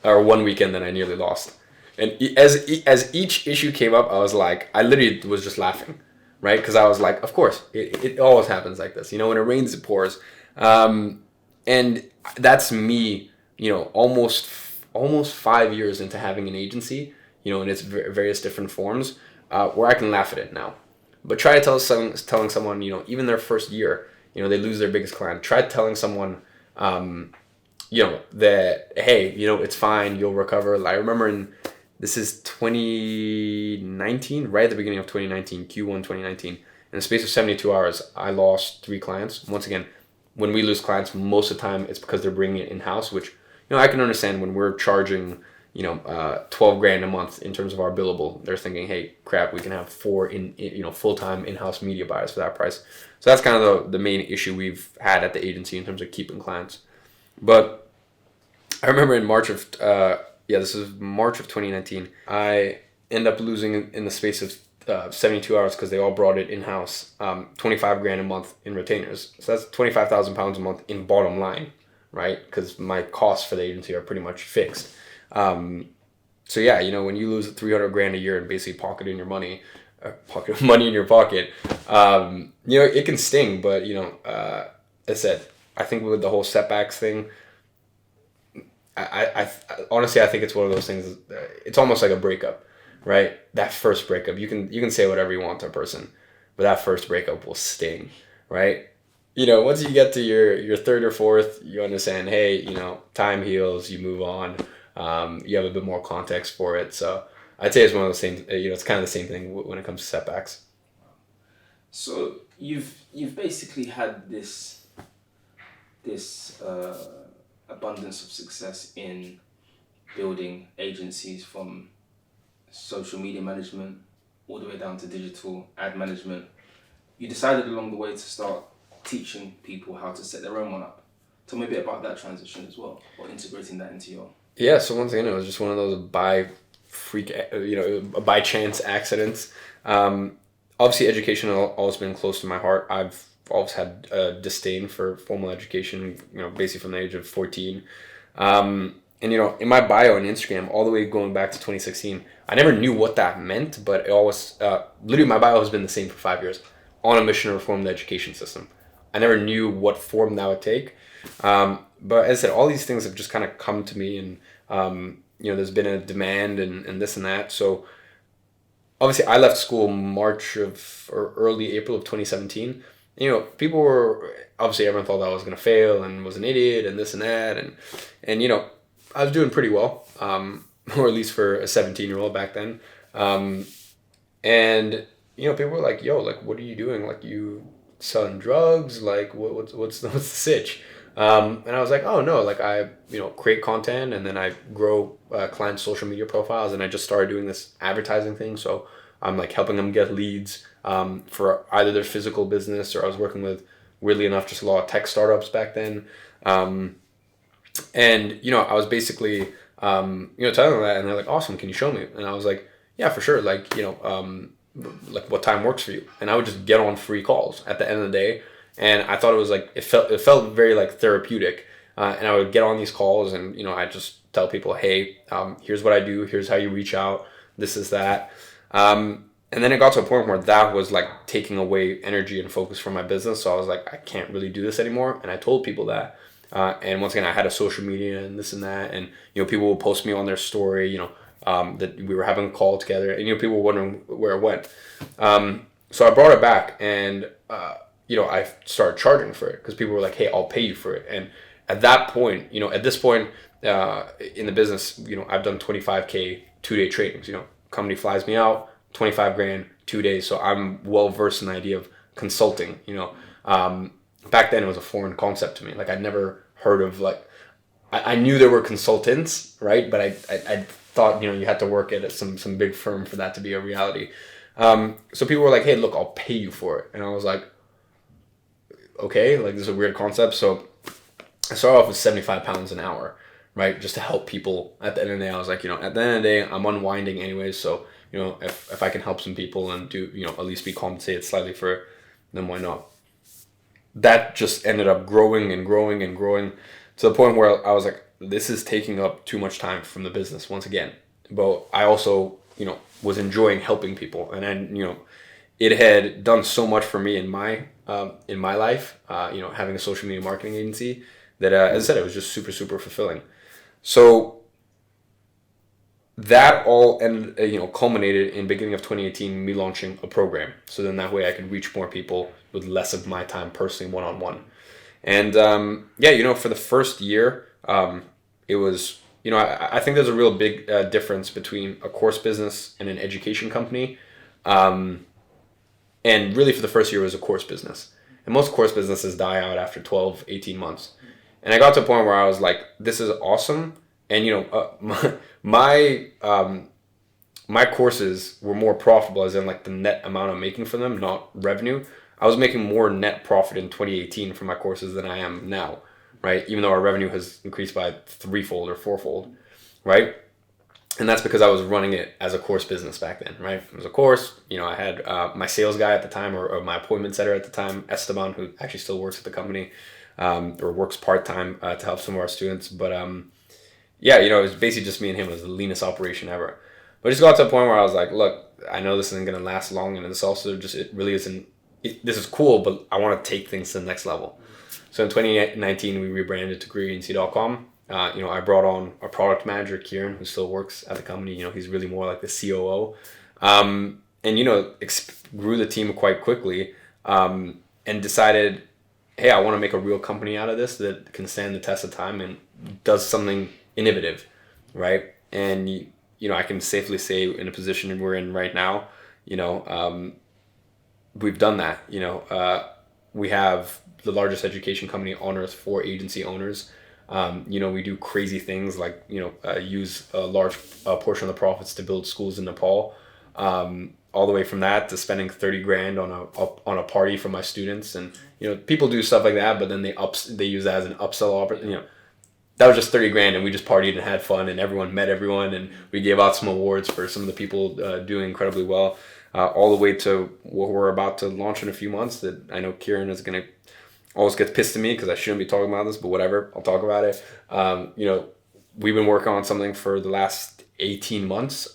S1: or 1 weekend, that I nearly lost. And as each issue came up, I literally was just laughing, right? Because I was like, of course, it always happens like this. When it rains, it pours. And that's me, almost 5 years into having an agency, in its various different forms, where I can laugh at it now. But try telling someone, even their first year, they lose their biggest client. Try telling someone, that, hey, it's fine, you'll recover. I remember this is 2019, right at the beginning of 2019, Q1 2019. In the space of 72 hours, I lost 3 clients. Once again, when we lose clients, most of the time it's because they're bringing it in-house, which, I can understand when we're charging, 12 grand a month in terms of our billable. They're thinking, hey, crap, we can have 4 full-time in-house media buyers for that price. So that's kind of the main issue we've had at the agency in terms of keeping clients. But I remember in March of, this is March of 2019, I end up losing in the space of 72 hours because they all brought it in-house, 25 grand a month in retainers. So that's 25,000 pounds a month in bottom line, right? Because my costs for the agency are pretty much fixed. So yeah, when you lose 300 grand a year and basically pocket money in your pocket, it can sting. But as I said, I think with the whole setbacks thing, I honestly, I think it's one of those things. It's almost like a breakup, right? That first breakup, you can say whatever you want to a person, but that first breakup will sting, right? Once you get to your third or fourth, you understand, hey, time heals, you move on. You have a bit more context for it. So I'd say it's one of those things, it's kind of the same thing when it comes to setbacks.
S2: So you've basically had this abundance of success in building agencies, from social media management all the way down to digital ad management. You decided along the way to start teaching people how to set their own one up. Tell me a bit about that transition as well, or integrating that into your...
S1: Yeah, so once again, it was just one of those by chance accidents. Obviously, education has always been close to my heart. I've always had a disdain for formal education, basically from the age of 14. And, in my bio on Instagram, all the way going back to 2016, I never knew what that meant, but it always, literally my bio has been the same for 5 years, on a mission to reform the education system. I never knew what form that would take. But as I said, all these things have just kind of come to me, and, there's been a demand and this and that. So obviously I left school early April of 2017. People were, obviously everyone thought I was going to fail and was an idiot and this and that. And I was doing pretty well, or at least for a 17-year-old back then. And, people were like, yo, like, what are you doing? Like, you selling drugs? Like, what's the sitch? And I was like, oh no, like I, create content, and then I grow clients' social media profiles, and I just started doing this advertising thing. So I'm like helping them get leads for either their physical business, or I was working with, weirdly enough, just a lot of tech startups back then. And, I was basically, telling them that, and they're like, awesome, can you show me? And I was like, yeah, for sure. Like, like what time works for you? And I would just get on free calls at the end of the day. And I thought it was like, it felt very like therapeutic. And I would get on these calls, and, I just tell people, hey, here's what I do. Here's how you reach out. This is that. And then it got to a point where that was like taking away energy and focus from my business. So I was like, I can't really do this anymore. And I told people that. And once again, I had a social media and this and that. And, people would post me on their story, that we were having a call together. And, people were wondering where it went. So I brought it back, and, I started charging for it, because people were like, hey, I'll pay you for it. And at that point, at this point in the business, I've done 25K 2-day trainings. Company flies me out, 25 grand, 2 days. So I'm well versed in the idea of consulting. Back then it was a foreign concept to me. Like, I'd never heard of, like, I knew there were consultants, right? But I thought, you had to work at some big firm for that to be a reality. So people were like, hey, look, I'll pay you for it. And I was like, okay, like, this is a weird concept. So I started off with 75 pounds an hour, right? Just to help people. At the end of the day, I was like, at the end of the day, I'm unwinding anyways. So, if I can help some people and do, at least be compensated slightly for it, then why not? That just ended up growing and growing and growing, to the point where I was like, this is taking up too much time from the business once again. But I also, was enjoying helping people. And then, it had done so much for me in my life, having a social media marketing agency, that, as I said, it was just super, super fulfilling. So that all culminated in beginning of 2018, me launching a program. So then that way I could reach more people with less of my time personally, one-on-one. And for the first year, it was, I think there's a real big difference between a course business and an education company. And really for the first year it was a course business. And most course businesses die out after 12, 18 months. And I got to a point where I was like, this is awesome. And, my courses were more profitable, as in like the net amount I'm making for them, not revenue. I was making more net profit in 2018 for my courses than I am now, right? Even though our revenue has increased by 3-fold or 4-fold, right? And that's because I was running it as a course business back then, right? It was a course, I had my sales guy at the time, or my appointment setter at the time, Esteban, who actually still works at the company, or works part-time to help some of our students. But it was basically just me and him. It was the leanest operation ever. But it just got to a point where I was like, look, I know this isn't going to last long, and this also just, it really isn't, this is cool, but I want to take things to the next level. So in 2019, we rebranded to careeragency.com. I brought on a product manager, Kieran, who still works at the company. He's really more like the COO. And, grew the team quite quickly, and decided, hey, I want to make a real company out of this that can stand the test of time and does something innovative, right? And, I can safely say, in a position we're in right now, we've done that. We have the largest education company on earth for agency owners. We do crazy things like, use a large portion of the profits to build schools in Nepal. All the way from that to spending 30 grand on a party for my students. And, you know, people do stuff like that, but then they use that as an upsell opportunity. You know, that was just 30 grand and we just partied and had fun and everyone met everyone and we gave out some awards for some of the people doing incredibly well, all the way to what we're about to launch in a few months that I know Kieran is going to always get pissed at me because I shouldn't be talking about this, but whatever, I'll talk about it. You know, we've been working on something for the last 18 months,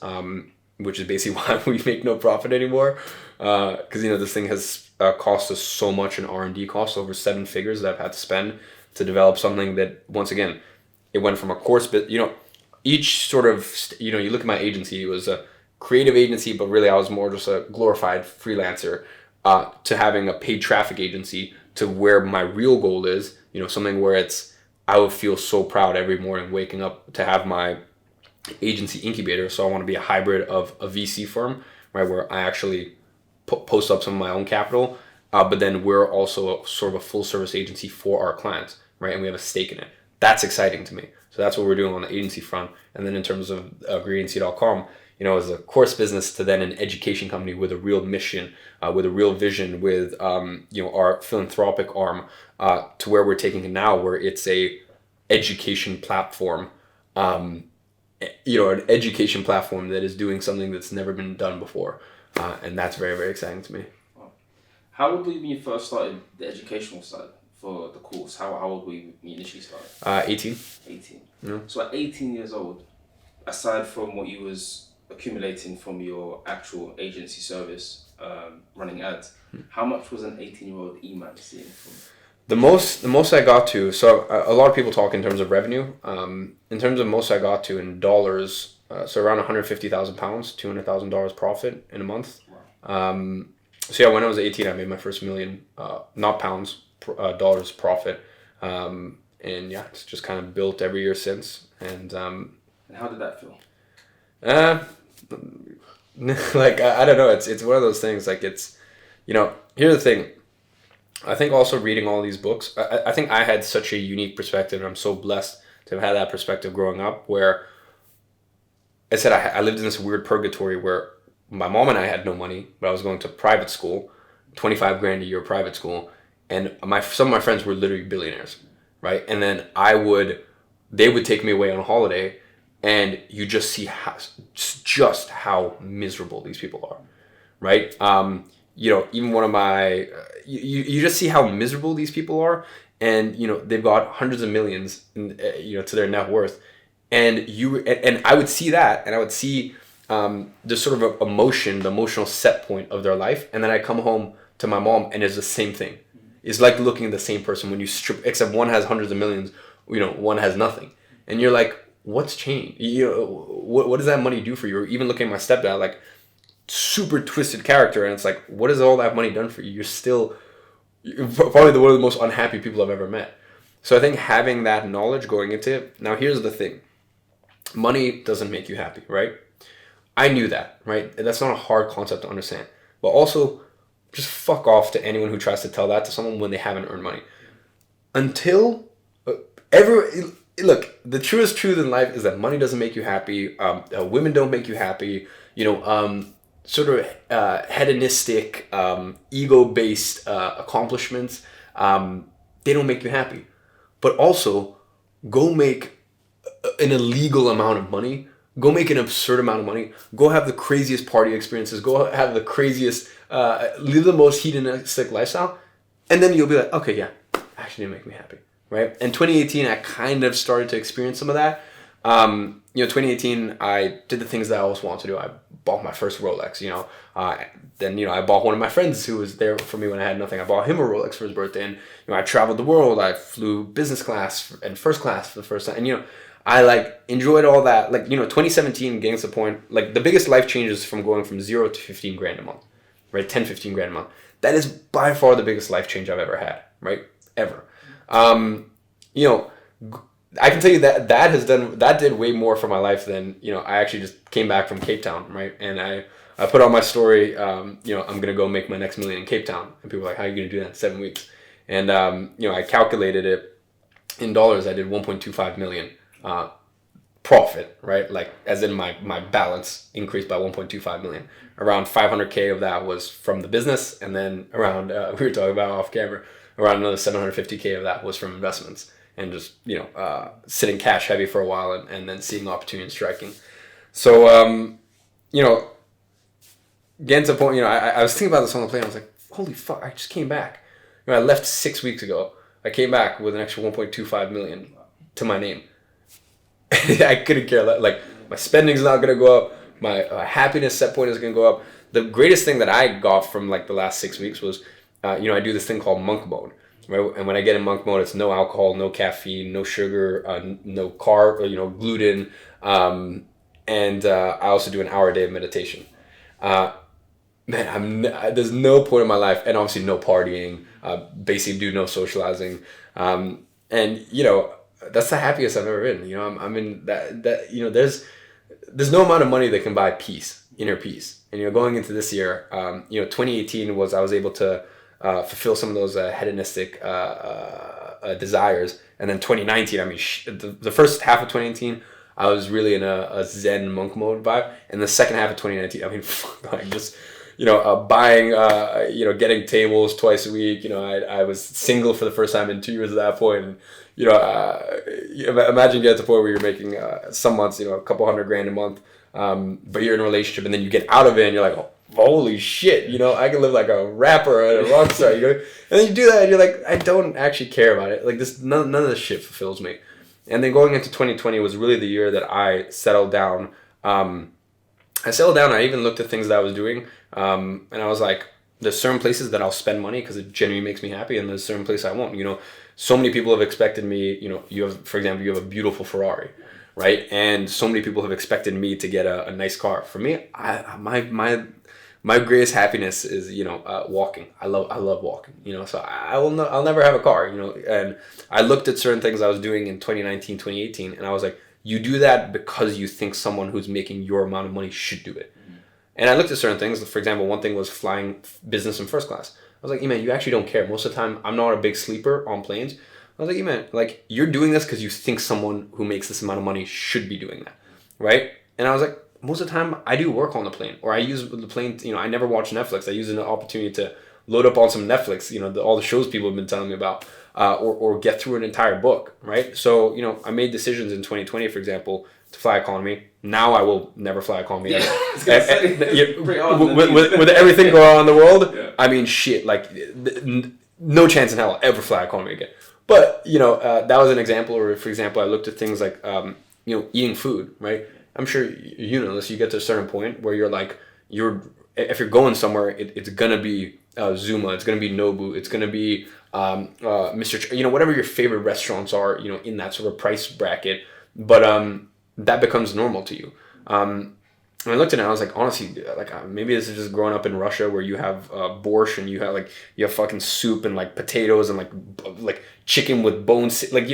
S1: which is basically why we make no profit anymore. Because, you know, this thing has cost us so much in R&D costs, over 7 figures that I've had to spend to develop something that, once again, it went from a course, but, you know, each sort of, you know, you look at my agency, it was a creative agency, but really I was more just a glorified freelancer, to having a paid traffic agency, to where my real goal is, you know, something where I would feel so proud every morning waking up to have my agency incubator. So I want to be a hybrid of a VC firm, right, where I actually post up some of my own capital, but then we're also sort of a full service agency for our clients, right, and we have a stake in it. That's exciting to me. So that's what we're doing on the agency front. And then in terms of greatagency.com, you know, as a course business to then an education company with a real mission, with a real vision, with, you know, our philanthropic arm, to where we're taking it now, where it's a education platform, you know, an education platform that is doing something that's never been done before. And that's very, very exciting to me.
S2: How old were you when you first started the educational side for the course? How old were you when you initially started?
S1: 18.
S2: 18.
S1: Yeah.
S2: So at 18 years old, aside from what you was accumulating from your actual agency service, running ads, how much was an 18-year-old Iman seeing from?
S1: The most I got to, so a lot of people talk in terms of revenue. In terms of most I got to in dollars, so around 150,000 pounds, $200,000 profit in a month. Wow. So yeah, when I was 18, I made my first $1 million, not pounds, dollars profit. And yeah, it's just kind of built every year since. And
S2: how did that feel?
S1: Like, I don't know. It's one of those things, like, it's, you know, here's the thing. I think also reading all these books, I think I had such a unique perspective, and I'm so blessed to have had that perspective growing up, where I said I lived in this weird purgatory where my mom and I had no money, but I was going to private school, 25 grand a year private school, and some of my friends were literally billionaires, right? And then they would take me away on a holiday, and you just see just how miserable these people are, right? You know, even one of my, you just see how miserable these people are, and, you know, they've got hundreds of millions, you know, to their net worth, and I would see that, and I would see the sort of emotion, the emotional set point of their life, and then I come home to my mom, and it's the same thing. It's like looking at the same person when you strip, except one has hundreds of millions, you know, one has nothing, and you're like, what's changed? You know, what does that money do for you? Or even looking at my stepdad, like, super twisted character, and it's like, what has all that money done for you? You're probably one of the most unhappy people I've ever met. So I think having that knowledge going into it. Now here's the thing, money doesn't make you happy, right? I knew that, right? That's not a hard concept to understand, but also just fuck off to anyone who tries to tell that to someone when they haven't earned money. Until look, the truest truth in life is that money doesn't make you happy. Women don't make you happy. You know, sort of hedonistic, ego-based accomplishments, they don't make you happy. But also, go make an illegal amount of money. Go make an absurd amount of money. Go have the craziest party experiences. Go have the craziest, live the most hedonistic lifestyle. And then you'll be like, okay, yeah, actually didn't make me happy, right? In 2018, I kind of started to experience some of that. You know, 2018, I did the things that I always wanted to do. I bought my first Rolex, you know. Then, you know, I bought one of my friends who was there for me when I had nothing. I bought him a Rolex for his birthday. And, you know, I traveled the world. I flew business class and first class for the first time. And, you know, I, like, enjoyed all that. Like, you know, 2017 getting to the point, like, the biggest life changes from going from 0 to 15 grand a month, right? 10, 15 grand a month. That is by far the biggest life change I've ever had, right? Ever. You know, I can tell you that did way more for my life than, you know, I actually just came back from Cape Town, right? And I put on my story, you know, I'm going to go make my next $1 million in Cape Town. And people were like, how are you going to do that in 7 weeks? And, you know, I calculated it in dollars. I did 1.25 million profit, right? Like as in my balance increased by 1.25 million. Around 500K of that was from the business, and then around we were talking about off camera, around another 750K of that was from investments, and just sitting cash heavy for a while, and then seeing opportunity and striking. So getting to the point, I was thinking about this on the plane. I was like, holy fuck, I just came back. I left 6 weeks ago. I came back with an extra 1.25 million to my name. I couldn't care less. Like, my spending's not going to go up. My happiness set point is going to go up. The greatest thing that I got from like the last 6 weeks was, I do this thing called monk mode. Right? And when I get in monk mode, it's no alcohol, no caffeine, no sugar, no carb, gluten. And I also do an hour a day of meditation. There's no point in my life, and obviously no partying, basically do no socializing. And that's the happiest I've ever been. I'm in that there's no amount of money that can buy peace, inner peace. And going into this year, 2018 was, I was able to fulfill some of those hedonistic desires. And then 2019, the first half of 2018, I was really in a Zen monk mode vibe. And the second half of 2019, buying, getting tables twice a week. I was single for the first time in 2 years at that point. And, imagine getting to the point where you're making some months, a couple $100,000 a month, but you're in a relationship, and then you get out of it and you're like, oh, holy shit, I can live like a rapper and a rock star, and then you do that and you're like, I don't actually care about it. Like this, none of this shit fulfills me. And then going into 2020 was really the year that I settled down. I even looked at things that I was doing, and I was like, there's certain places that I'll spend money because it genuinely makes me happy, and there's certain places I won't. So many people have expected me, you have a beautiful Ferrari, right? And so many people have expected me to get a nice car. For me, my greatest happiness is, walking. I love walking, so I'll never have a car, and I looked at certain things I was doing in 2019, 2018, and I was like, you do that because you think someone who's making your amount of money should do it. And I looked at certain things. For example, one thing was flying business and first class. I was like, man, you actually don't care. Most of the time, I'm not a big sleeper on planes. I was like, man, like, you're doing this because you think someone who makes this amount of money should be doing that, right? And I was like, most of the time, I do work on the plane. Or I use the plane, I never watch Netflix. I use an opportunity to load up on some Netflix, all the shows people have been telling me about, or get through an entire book, right? So, I made decisions in 2020, for example, to fly economy. Now I will never fly economy again. With everything going on in the world, shit, like no chance in hell I'll ever fly economy again. But that was an example. Or for example, I looked at things like eating food, right? I'm sure unless you get to a certain point where you're like, if you're going somewhere, it's gonna be Zuma, it's gonna be Nobu, it's gonna be Mr. Whatever your favorite restaurants are, in that sort of price bracket. But that becomes normal to you. And I looked at it and I was like, honestly, like maybe this is just growing up in Russia where you have borscht and you have fucking soup and like potatoes and like chicken with bones. Like,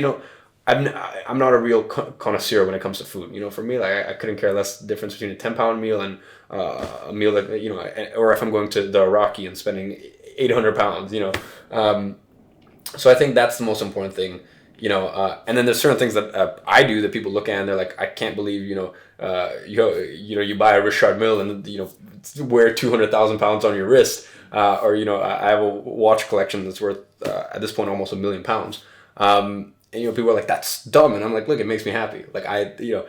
S1: I'm not a real connoisseur when it comes to food. For me, like I couldn't care less the difference between a 10-pound meal and a meal that, or if I'm going to the Iraqi and spending 800 pounds, So I think that's the most important thing. And then there's certain things that I do that people look at and they're like, I can't believe, you buy a Richard Mille and, wear 200,000 pounds on your wrist. Or, I have a watch collection that's worth, at this point, almost £1 million. And, people are like, that's dumb. And I'm like, look, it makes me happy. Like you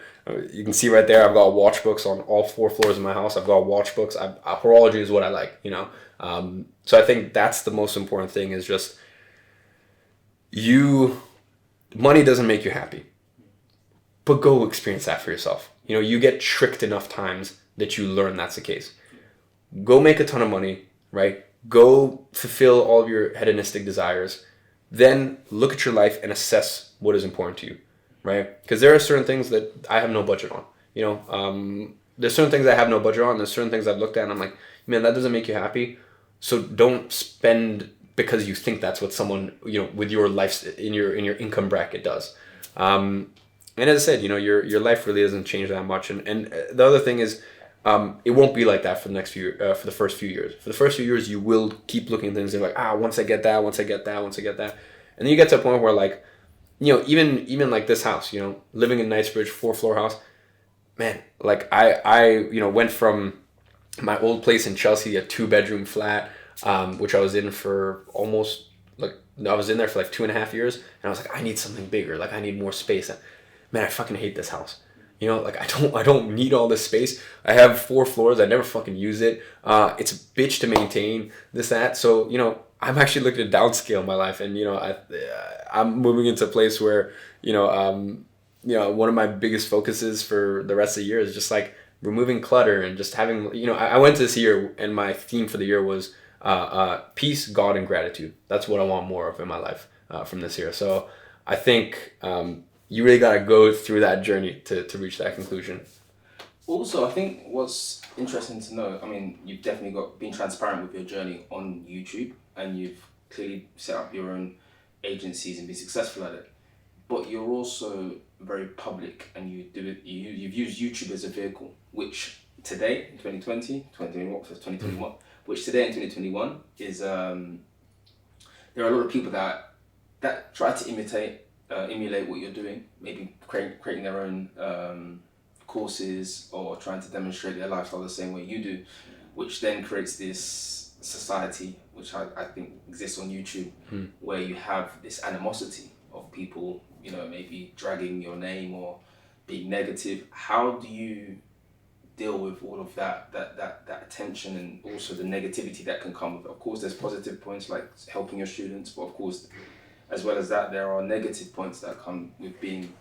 S1: can see right there, I've got watch books on all 4 floors of my house. I've got watch books. Horology is what I like, So I think that's the most important thing is just money doesn't make you happy, but go experience that for yourself. You get tricked enough times that you learn that's the case. Go make a ton of money, right? Go fulfill all of your hedonistic desires. Then look at your life and assess what is important to you, right? Because there are certain things that I have no budget on. There's certain things I have no budget on. There's certain things I've looked at and I'm like, man, that doesn't make you happy. So don't spend because you think that's what someone, with your life in your income bracket does. And as I said, your life really doesn't change that much. And the other thing is, it won't be like that for the first few years. For the first few years, you will keep looking at things and like, once I get that. And then you get to a point where like, even like this house, living in Knightsbridge, 4-floor house, man, like I went from my old place in Chelsea, a 2-bedroom flat, which I was in for almost I was in there for like 2.5 years, and I was like, I need something bigger, like I need more space. Man, I fucking hate this house. Like I don't need all this space. I have 4 floors. I never fucking use it. It's a bitch to maintain this, that. So, I'm actually looking to downscale my life, and I'm moving into a place where one of my biggest focuses for the rest of the year is just like removing clutter and just having I went this year and my theme for the year was peace, God, and gratitude. That's what I want more of in my life from this year. So I think you really got to go through that journey to reach that conclusion.
S2: Also, I think what's interesting to know, I mean, you've definitely been transparent with your journey on YouTube, and you've clearly set up your own agencies and been successful at it. But you're also very public, and you've used YouTube as a vehicle, which today in 2021, which today in 2021 is there are a lot of people that try to emulate what you're doing, maybe creating their own courses or trying to demonstrate their lifestyle the same way you do, which then creates this society, which I think exists on YouTube, where you have this animosity of people, maybe dragging your name or being negative. How do you deal with all of that attention and also the negativity that can come with it? Of course, there's positive points like helping your students, but of course, as well as that, there are negative points that come with being,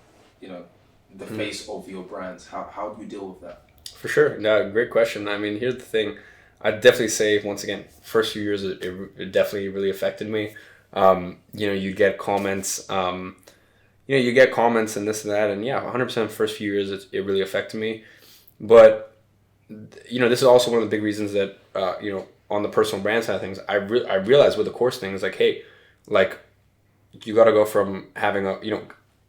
S2: the face of your brands. How do you deal with that?
S1: For sure. No, great question. I mean, here's the thing. I'd definitely say, once again, first few years, it definitely really affected me. You get comments, you get comments and this and that. And yeah, 100% first few years, it really affected me. But, this is also one of the big reasons that, on the personal brand side of things, I realized with the course thing is like, hey, like, you got to go from having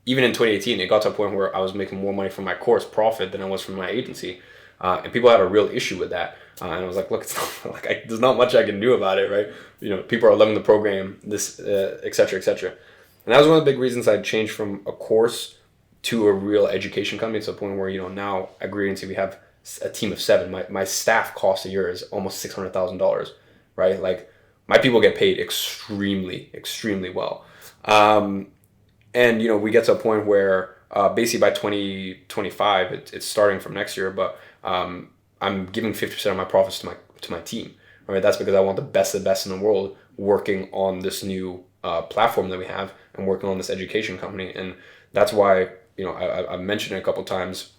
S1: even in 2018, it got to a point where I was making more money from my course profit than I was from my agency. And people had a real issue with that. And I was like, look, it's not, there's not much I can do about it, right? People are loving the program, this, et cetera, et cetera. And that was one of the big reasons I changed from a course to a real education company, to a point where, now at Great Agency, we have a team of 7. My staff cost a year is almost $600,000, right? Like, my people get paid extremely, extremely well. And, we get to a point where basically by 2025, it's starting from next year, but I'm giving 50% of my profits to my team, right? That's because I want the best of the best in the world working on this new platform that we have and working on this education company. And that's why, I've mentioned it a couple of times.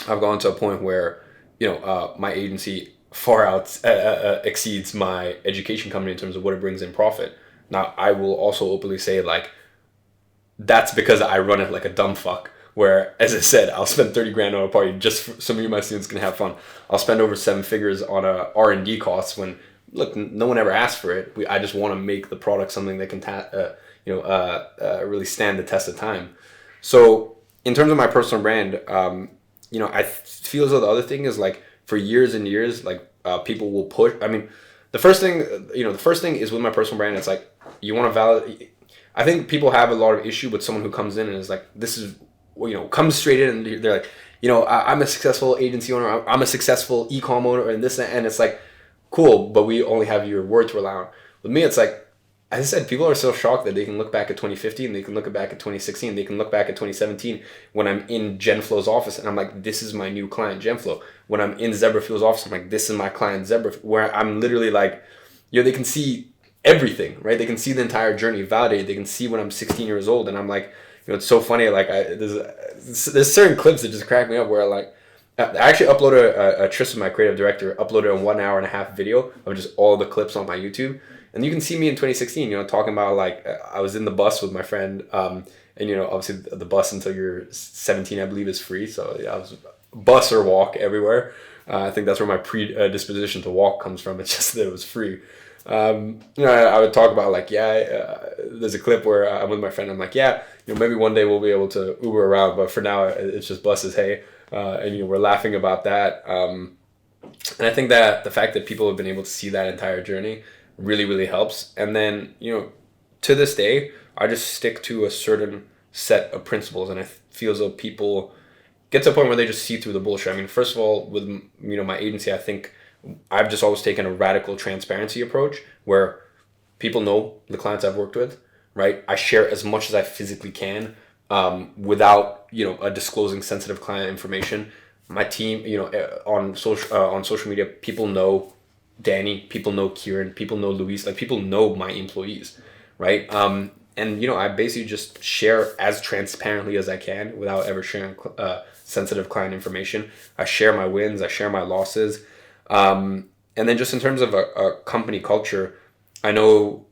S1: I've gone to a point where, my agency far out exceeds my education company in terms of what it brings in profit. Now, I will also openly say, like, that's because I run it like a dumb fuck, where, as I said, I'll spend 30 grand on a party just for some of my students can have fun. I'll spend over 7 figures on a R&D costs when, look, no one ever asked for it. I just want to make the product something that can really stand the test of time. So in terms of my personal brand, I feel as though the other thing is, like, for years and years, like, people will push. I mean, the first thing is with my personal brand, it's like, you want to validate. I think people have a lot of issue with someone who comes in and is like, this is, comes straight in and they're like, I'm a successful agency owner, I'm a successful e-com owner, and this and it's like, cool, but we only have your word to rely on. With me, it's like, as I said, people are so shocked that they can look back at 2015, they can look back at 2016, they can look back at 2017 when I'm in Genflow's office and I'm like, this is my new client, Genflow. When I'm in Zebrafuel's office, I'm like, this is my client, Zebrafuel, where I'm literally like, they can see everything, right? They can see the entire journey validated. They can see when I'm 16 years old, and I'm like, it's so funny. Like, there's certain clips that just crack me up where, like, I actually uploaded Tristan, my creative director, uploaded a 1.5-hour video of just all the clips on my YouTube, and you can see me in 2016, talking about, like, I was in the bus with my friend, and obviously the bus until you're 17, I believe, is free. So yeah, I was bus or walk everywhere. I think that's where my predisposition to walk comes from. It's just that it was free. I would talk about, like, there's a clip where I'm with my friend. I'm like, maybe one day we'll be able to Uber around, but for now it's just buses. Hey, and we're laughing about that. And I think that the fact that people have been able to see that entire journey really, really helps. And then, to this day, I just stick to a certain set of principles, and I feel as though people get to a point where they just see through the bullshit. I mean, first of all, with my agency, I think I've just always taken a radical transparency approach where people know the clients I've worked with, right? I share as much as I physically can without disclosing sensitive client information. My team, on social media, people know Danny, people know Kieran, people know Luis, like people know my employees, right? And I basically just share as transparently as I can without ever sharing sensitive client information. I share my wins, I share my losses. And then just in terms of a company culture, I know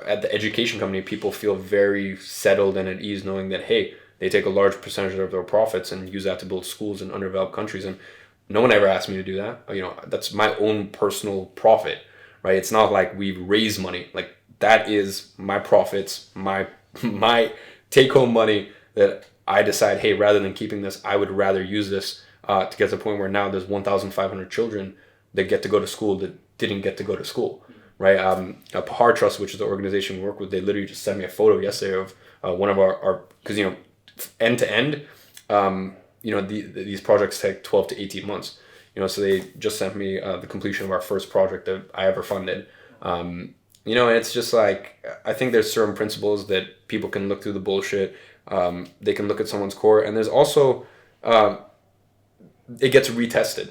S1: at the education company, people feel very settled and at ease knowing that, hey, they take a large percentage of their profits and use that to build schools in underdeveloped countries. And no one ever asked me to do that. That's my own personal profit, right? It's not like we raise money. Like, that is my profits, my take-home money that I decide, hey, rather than keeping this, I would rather use this to get to the point where now there's 1,500 children that get to go to school that didn't get to go to school, right? Pahar Trust, which is the organization we work with, they literally just sent me a photo yesterday of one of our because end to end, these projects take 12 to 18 months. So they just sent me the completion of our first project that I ever funded. It's just like, I think there's certain principles that people can look through the bullshit. They can look at someone's core, and there's also it gets retested.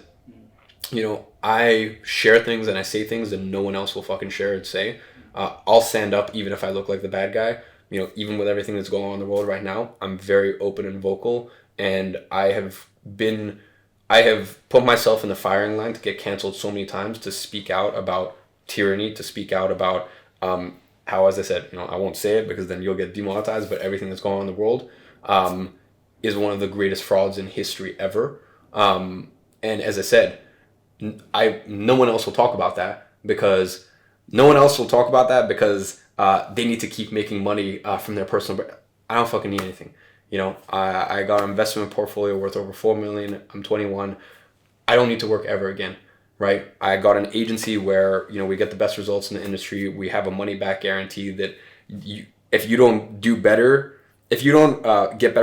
S1: I share things and I say things that no one else will fucking share and say. I'll stand up even if I look like the bad guy. Even with everything that's going on in the world right now, I'm very open and vocal, and I have put myself in the firing line to get canceled so many times to speak out about tyranny, to speak out about how, as I said, I won't say it because then you'll get demonetized, but everything that's going on in the world is one of the greatest frauds in history ever. And as I said, no one else will talk about that because they need to keep making money from their personal. I don't fucking need anything. I got an investment portfolio worth over $4 million. I'm 21. I don't need to work ever again, right? I got an agency where we get the best results in the industry. We have a money back guarantee that if you don't get better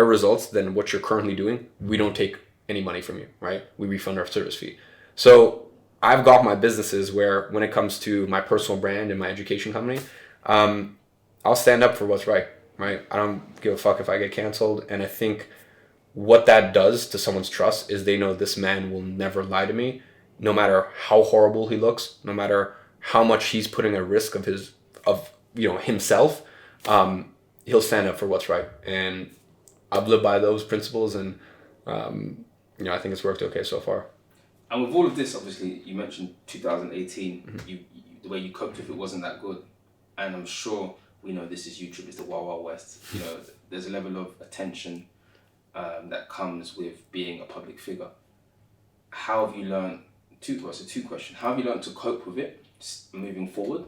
S1: results than what you're currently doing, we don't take any money from you, right? We refund our service fee. So I've got my businesses where when it comes to my personal brand and my education company, I'll stand up for what's right? I don't give a fuck if I get canceled. And I think what that does to someone's trust is they know this man will never lie to me, no matter how horrible he looks, no matter how much he's putting at risk of himself. He'll stand up for what's right. And I've lived by those principles, and I think it's worked okay so far.
S2: And with all of this, obviously, you mentioned 2018. Mm-hmm. The way you coped with it wasn't that good. And I'm sure we know this is YouTube, it's the Wild Wild West. There's a level of attention that comes with being a public figure. How have you learned, two questions. How have you learned to cope with it moving forward?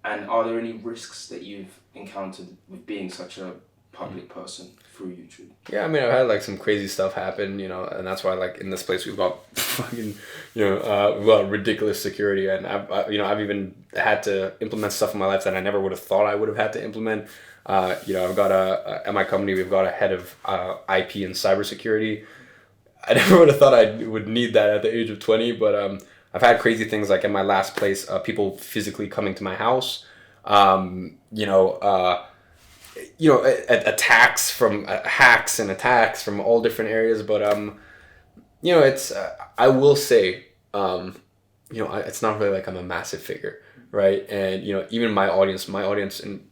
S2: And are there any risks that you've encountered with being such a public person through YouTube? Yeah,
S1: I mean, I've had some crazy stuff happen, and that's why in this place we've got fucking, we've got ridiculous security, and I've even had to implement stuff in my life that I never would have thought I would have had to implement. I've got at my company, we've got a head of IP and cybersecurity. I never would have thought I would need that at the age of 20, but I've had crazy things like in my last place, people physically coming to my house, attacks from hacks and attacks from all different areas. But it's I will say, it's not really like I'm a massive figure, right? And even my audience, and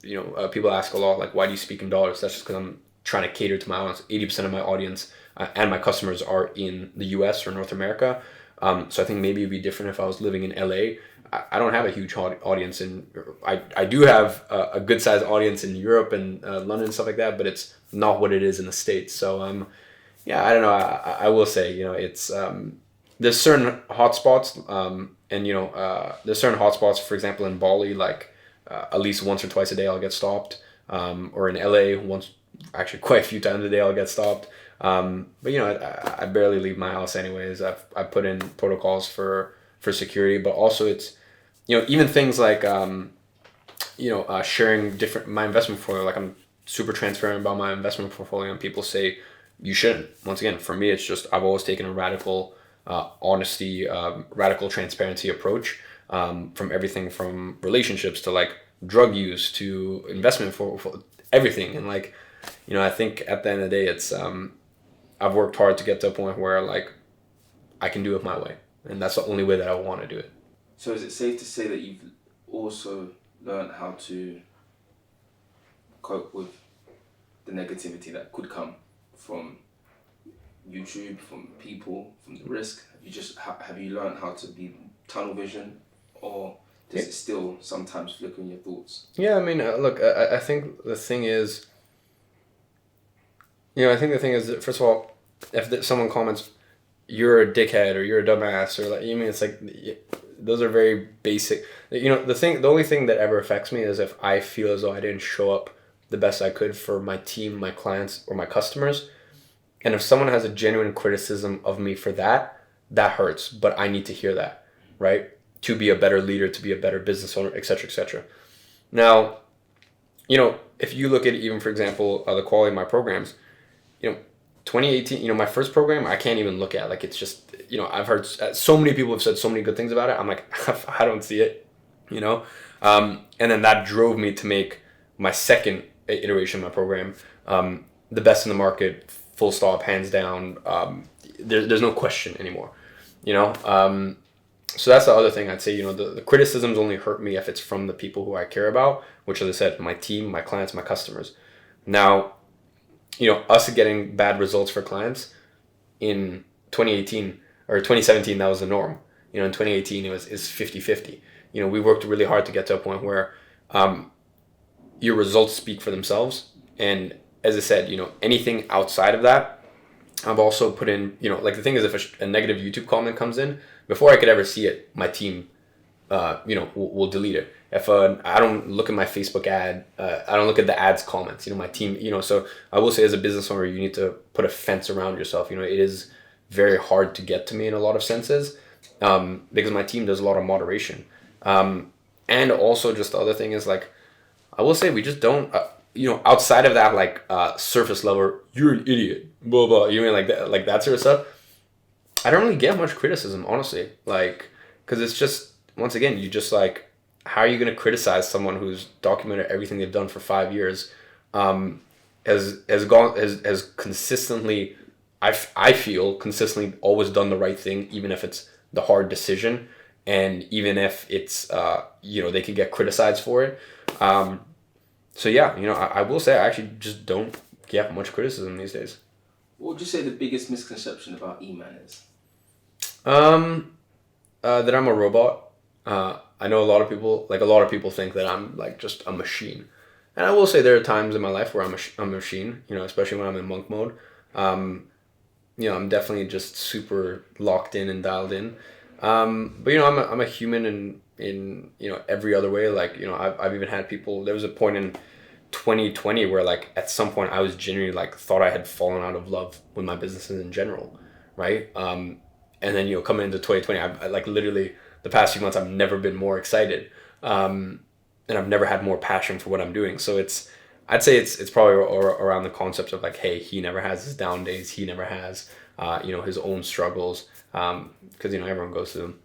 S1: people ask a lot why do you speak in dollars? That's just because I'm trying to cater to my audience. 80% of my audience and my customers are in the US or North America. So I think maybe it'd be different if I was living in LA. I don't have a huge audience, and I do have a good sized audience in Europe and London and stuff like that, but it's not what it is in the States. So I don't know. I will say, it's there's certain hotspots, and there's certain hotspots. For example, in Bali, at least once or twice a day I'll get stopped, or in LA quite a few times a day I'll get stopped. But I barely leave my house anyways. I've put in protocols for security, but also it's even things like sharing my investment portfolio. super transparent about my investment portfolio, and people say you shouldn't. Once again, for me, it's just I've always taken a radical honesty, radical transparency approach, from everything from relationships to like drug use to investment for everything. And like, you know, I think at the end of the day, it's I've worked hard to get to a point where like I can do it my way, and that's the only way that I want to do it.
S2: So is it safe to say that you've also learned how to cope with the negativity that could come from YouTube, from people, from the risk? Have you learned how to be tunnel vision, or does it still sometimes flicker in your thoughts?
S1: Yeah, I mean, look, I think the thing is, you know, I think the thing is that, first of all, if someone comments, you're a dickhead or you're a dumbass, or like, you mean, it's like, those are very basic. You know, the only thing that ever affects me is if I feel as though I didn't show up the best I could for my team, my clients, or my customers. And if someone has a genuine criticism of me for that, that hurts, but I need to hear that, right? To be a better leader, to be a better business owner, etc., etc. Now, you know, if you look at even, for example, the quality of my programs, you know, 2018, you know, my first program, I can't even look at. Like, it's just, you know, I've heard so many people have said so many good things about it. I'm like, I don't see it, you know? And then that drove me to make my second iteration of my program the best in the market, full stop, hands down. There's no question anymore, you know? So that's the other thing I'd say, you know, the criticisms only hurt me if it's from the people who I care about, which, as I said, my team, my clients, my customers. Now, you know, us getting bad results for clients in 2018 or 2017, that was the norm. You know, in 2018, it's 50-50. You know, we worked really hard to get to a point where your results speak for themselves. And as I said, you know, anything outside of that, I've also put in, you know, like the thing is, if a negative YouTube comment comes in, before I could ever see it, my team, you know, will delete it. If I don't look at my Facebook ad, I don't look at the ads comments, you know, my team, you know, so I will say as a business owner, you need to put a fence around yourself. You know, it is very hard to get to me in a lot of senses, because my team does a lot of moderation. And also just the other thing is, like, I will say we just don't, you know, outside of that, like, surface level, you're an idiot, blah, blah, you mean like that sort of stuff. I don't really get much criticism, honestly, like, because it's just, once again, you just like, how are you going to criticize someone who's documented everything they've done for 5 years, has consistently, I feel consistently always done the right thing, even if it's the hard decision, and even if it's you know, they could get criticized for it. So yeah, you know, I will say I actually just don't get much criticism these days.
S2: What would you say the biggest misconception about Iman is?
S1: That I'm a robot. I know a lot of people think that I'm like just a machine. And I will say there are times in my life where I'm a machine, you know, especially when I'm in monk mode. You know, I'm definitely just super locked in and dialed in. But you know, I'm a human in you know, every other way. Like, you know, I've even had people, there was a point in 2020 where, like, at some point I was genuinely like thought I had fallen out of love with my businesses in general, right? And then, you know, coming into 2020, I like literally the past few months I've never been more excited, and I've never had more passion for what I'm doing. So I'd say it's probably around the concept of like, hey, he never has his down days, he never has you know, his own struggles, because you know, everyone goes through them.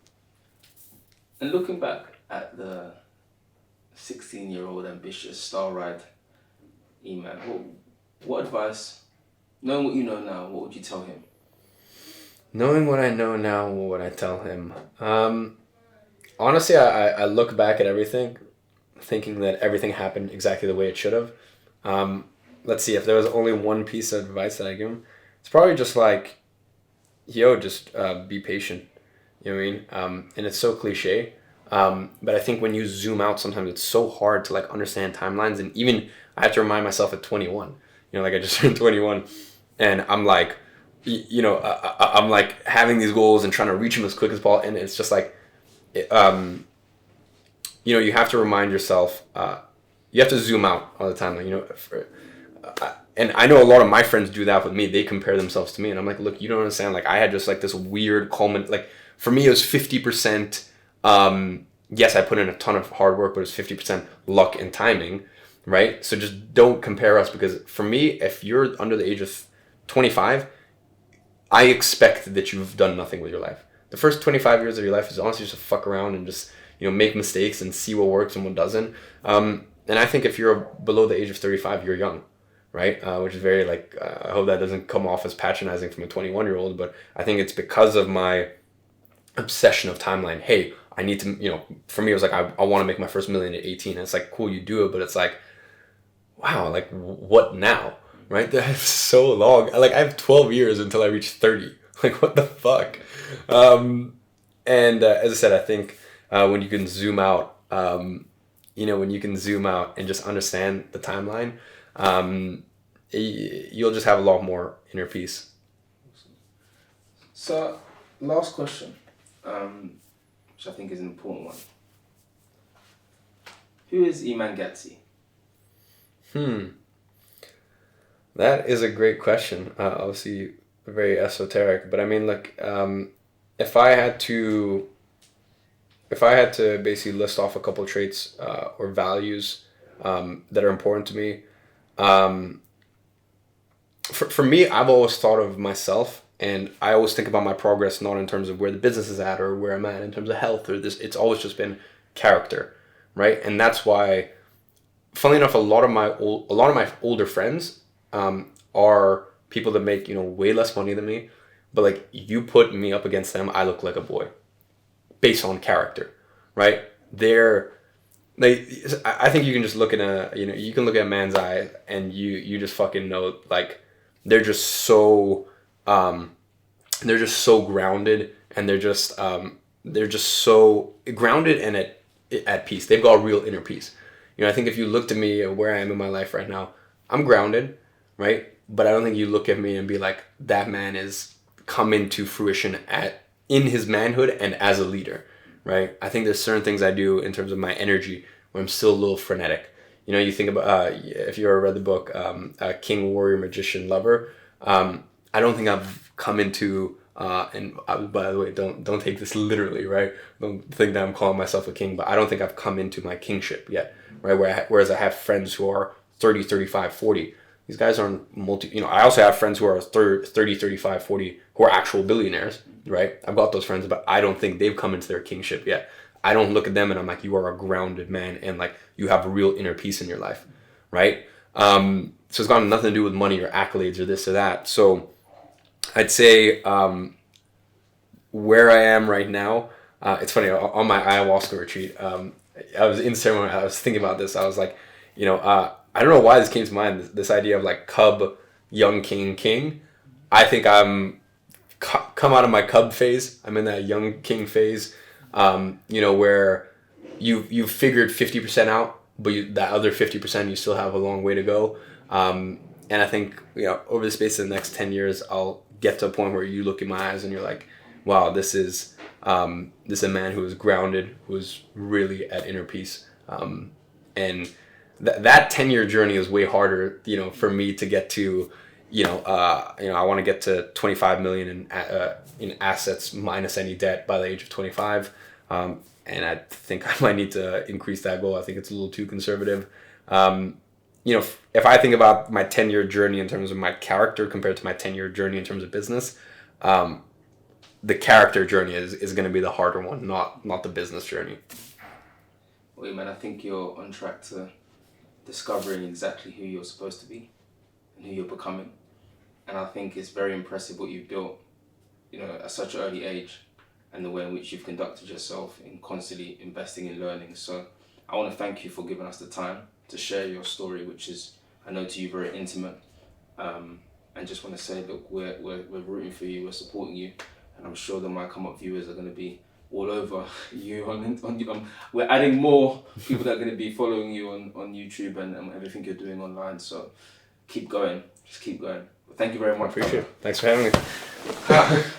S2: And looking back at the 16-year-old ambitious star-eyed Iman, what advice, knowing what you know now, what would you tell him?
S1: Knowing what I know now, what would I tell him? Honestly, I look back at everything thinking that everything happened exactly the way it should have. Let's see, if there was only one piece of advice that I give him, it's probably just like, just be patient. You know what I mean? And it's so cliche. But I think when you zoom out, sometimes it's so hard to like understand timelines. And even I have to remind myself at 21, you know, like I just turned 21 and I'm like, you know, I'm like having these goals and trying to reach them as quick as possible. And it's just like, you know, you have to remind yourself, you have to zoom out all the time. Like, you know, and I know a lot of my friends do that with me. They compare themselves to me and I'm like, look, you don't understand. Like, I had just like this weird like for me, it was 50%. Yes, I put in a ton of hard work, but it was 50% luck and timing right? So just don't compare us, because for me, if you're under the age of 25, I expect that you've done nothing with your life. The first 25 years of your life is honestly just to fuck around and just, make mistakes and see what works and what doesn't. And I think if you're below the age of 35, you're young, right? Which is very I hope that doesn't come off as patronizing from a 21-year-old, but I think it's because of my obsession of timeline. Hey, I need to, for me, it was like, I want to make my first million at 18. And it's like, cool, you do it, but it's like, wow, like what now? Right? That's so long. Like I have 12 years until I reach 30. Like what the fuck? And as I said, I think when you can zoom out, when you can zoom out and just understand the timeline, you'll just have a lot more inner peace.
S2: So, last question, which I think is an important one. Who is Iman Gadzi?
S1: That is a great question. Obviously very esoteric, but I mean, if I had to basically list off a couple of traits or values that are important to me, for me, I've always thought of myself, and I always think about my progress not in terms of where the business is at or where I'm at in terms of health or this. It's always just been character, right? And that's why, funnily enough, a lot of my older friends are people that make way less money than me, but you put me up against them, I look like a boy, based on character, right? I think you can just look at you can look at a man's eye and you just fucking know, they're just so grounded, and they're just so grounded and at peace. They've got a real inner peace. I think if you looked at me and where I am in my life right now, I'm grounded, right? But I don't think you look at me and be like, that man is come into fruition in his manhood and as a leader, right? I think there's certain things I do in terms of my energy where I'm still a little frenetic. You think about, if you ever read the book, King, Warrior, Magician, Lover, I don't think I've come into, and by the way, don't take this literally, right? Don't think that I'm calling myself a king, but I don't think I've come into my kingship yet, right? Whereas I have friends who are 30, 35, 40. These guys aren't I also have friends who are 30, 35, 40 who are actual billionaires, right? I've got those friends, but I don't think they've come into their kingship yet. I don't look at them and I'm like, you are a grounded man and you have a real inner peace in your life, right? So it's got nothing to do with money or accolades or this or that. So I'd say where I am right now, it's funny, on my ayahuasca retreat, I was in ceremony, I was thinking about this. I was like, I don't know why this came to mind, this idea of cub, young king. I think I'm come out of my cub phase. I'm in that young king phase, where you've figured 50% out, but that other 50% you still have a long way to go. And I think, over the space of the next 10 years, I'll get to a point where you look in my eyes and you're like, wow, this is a man who is grounded, who is really at inner peace. And that 10-year journey is way harder, for me to get to, I want to get to 25 million in assets minus any debt by the age of 25. And I think I might need to increase that goal. I think it's a little too conservative. If I think about my 10-year journey in terms of my character compared to my 10-year journey in terms of business, the character journey is going to be the harder one, not the business journey.
S2: Well, man, I think you're on track to discovering exactly who you're supposed to be and who you're becoming. And I think it's very impressive what you've built, at such an early age, and the way in which you've conducted yourself in constantly investing in learning. So I want to thank you for giving us the time to share your story, which is, I know to you, very intimate. And just want to say, look, we're rooting for you, we're supporting you, and I'm sure the MYCOMEUP viewers are going to be all over you we're adding more people that are going to be following you on YouTube and everything you're doing online. So keep going, just keep going. Thank you very much.
S1: I appreciate it. Thanks for having me.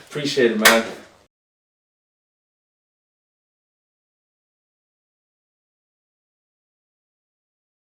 S2: Appreciate it, man.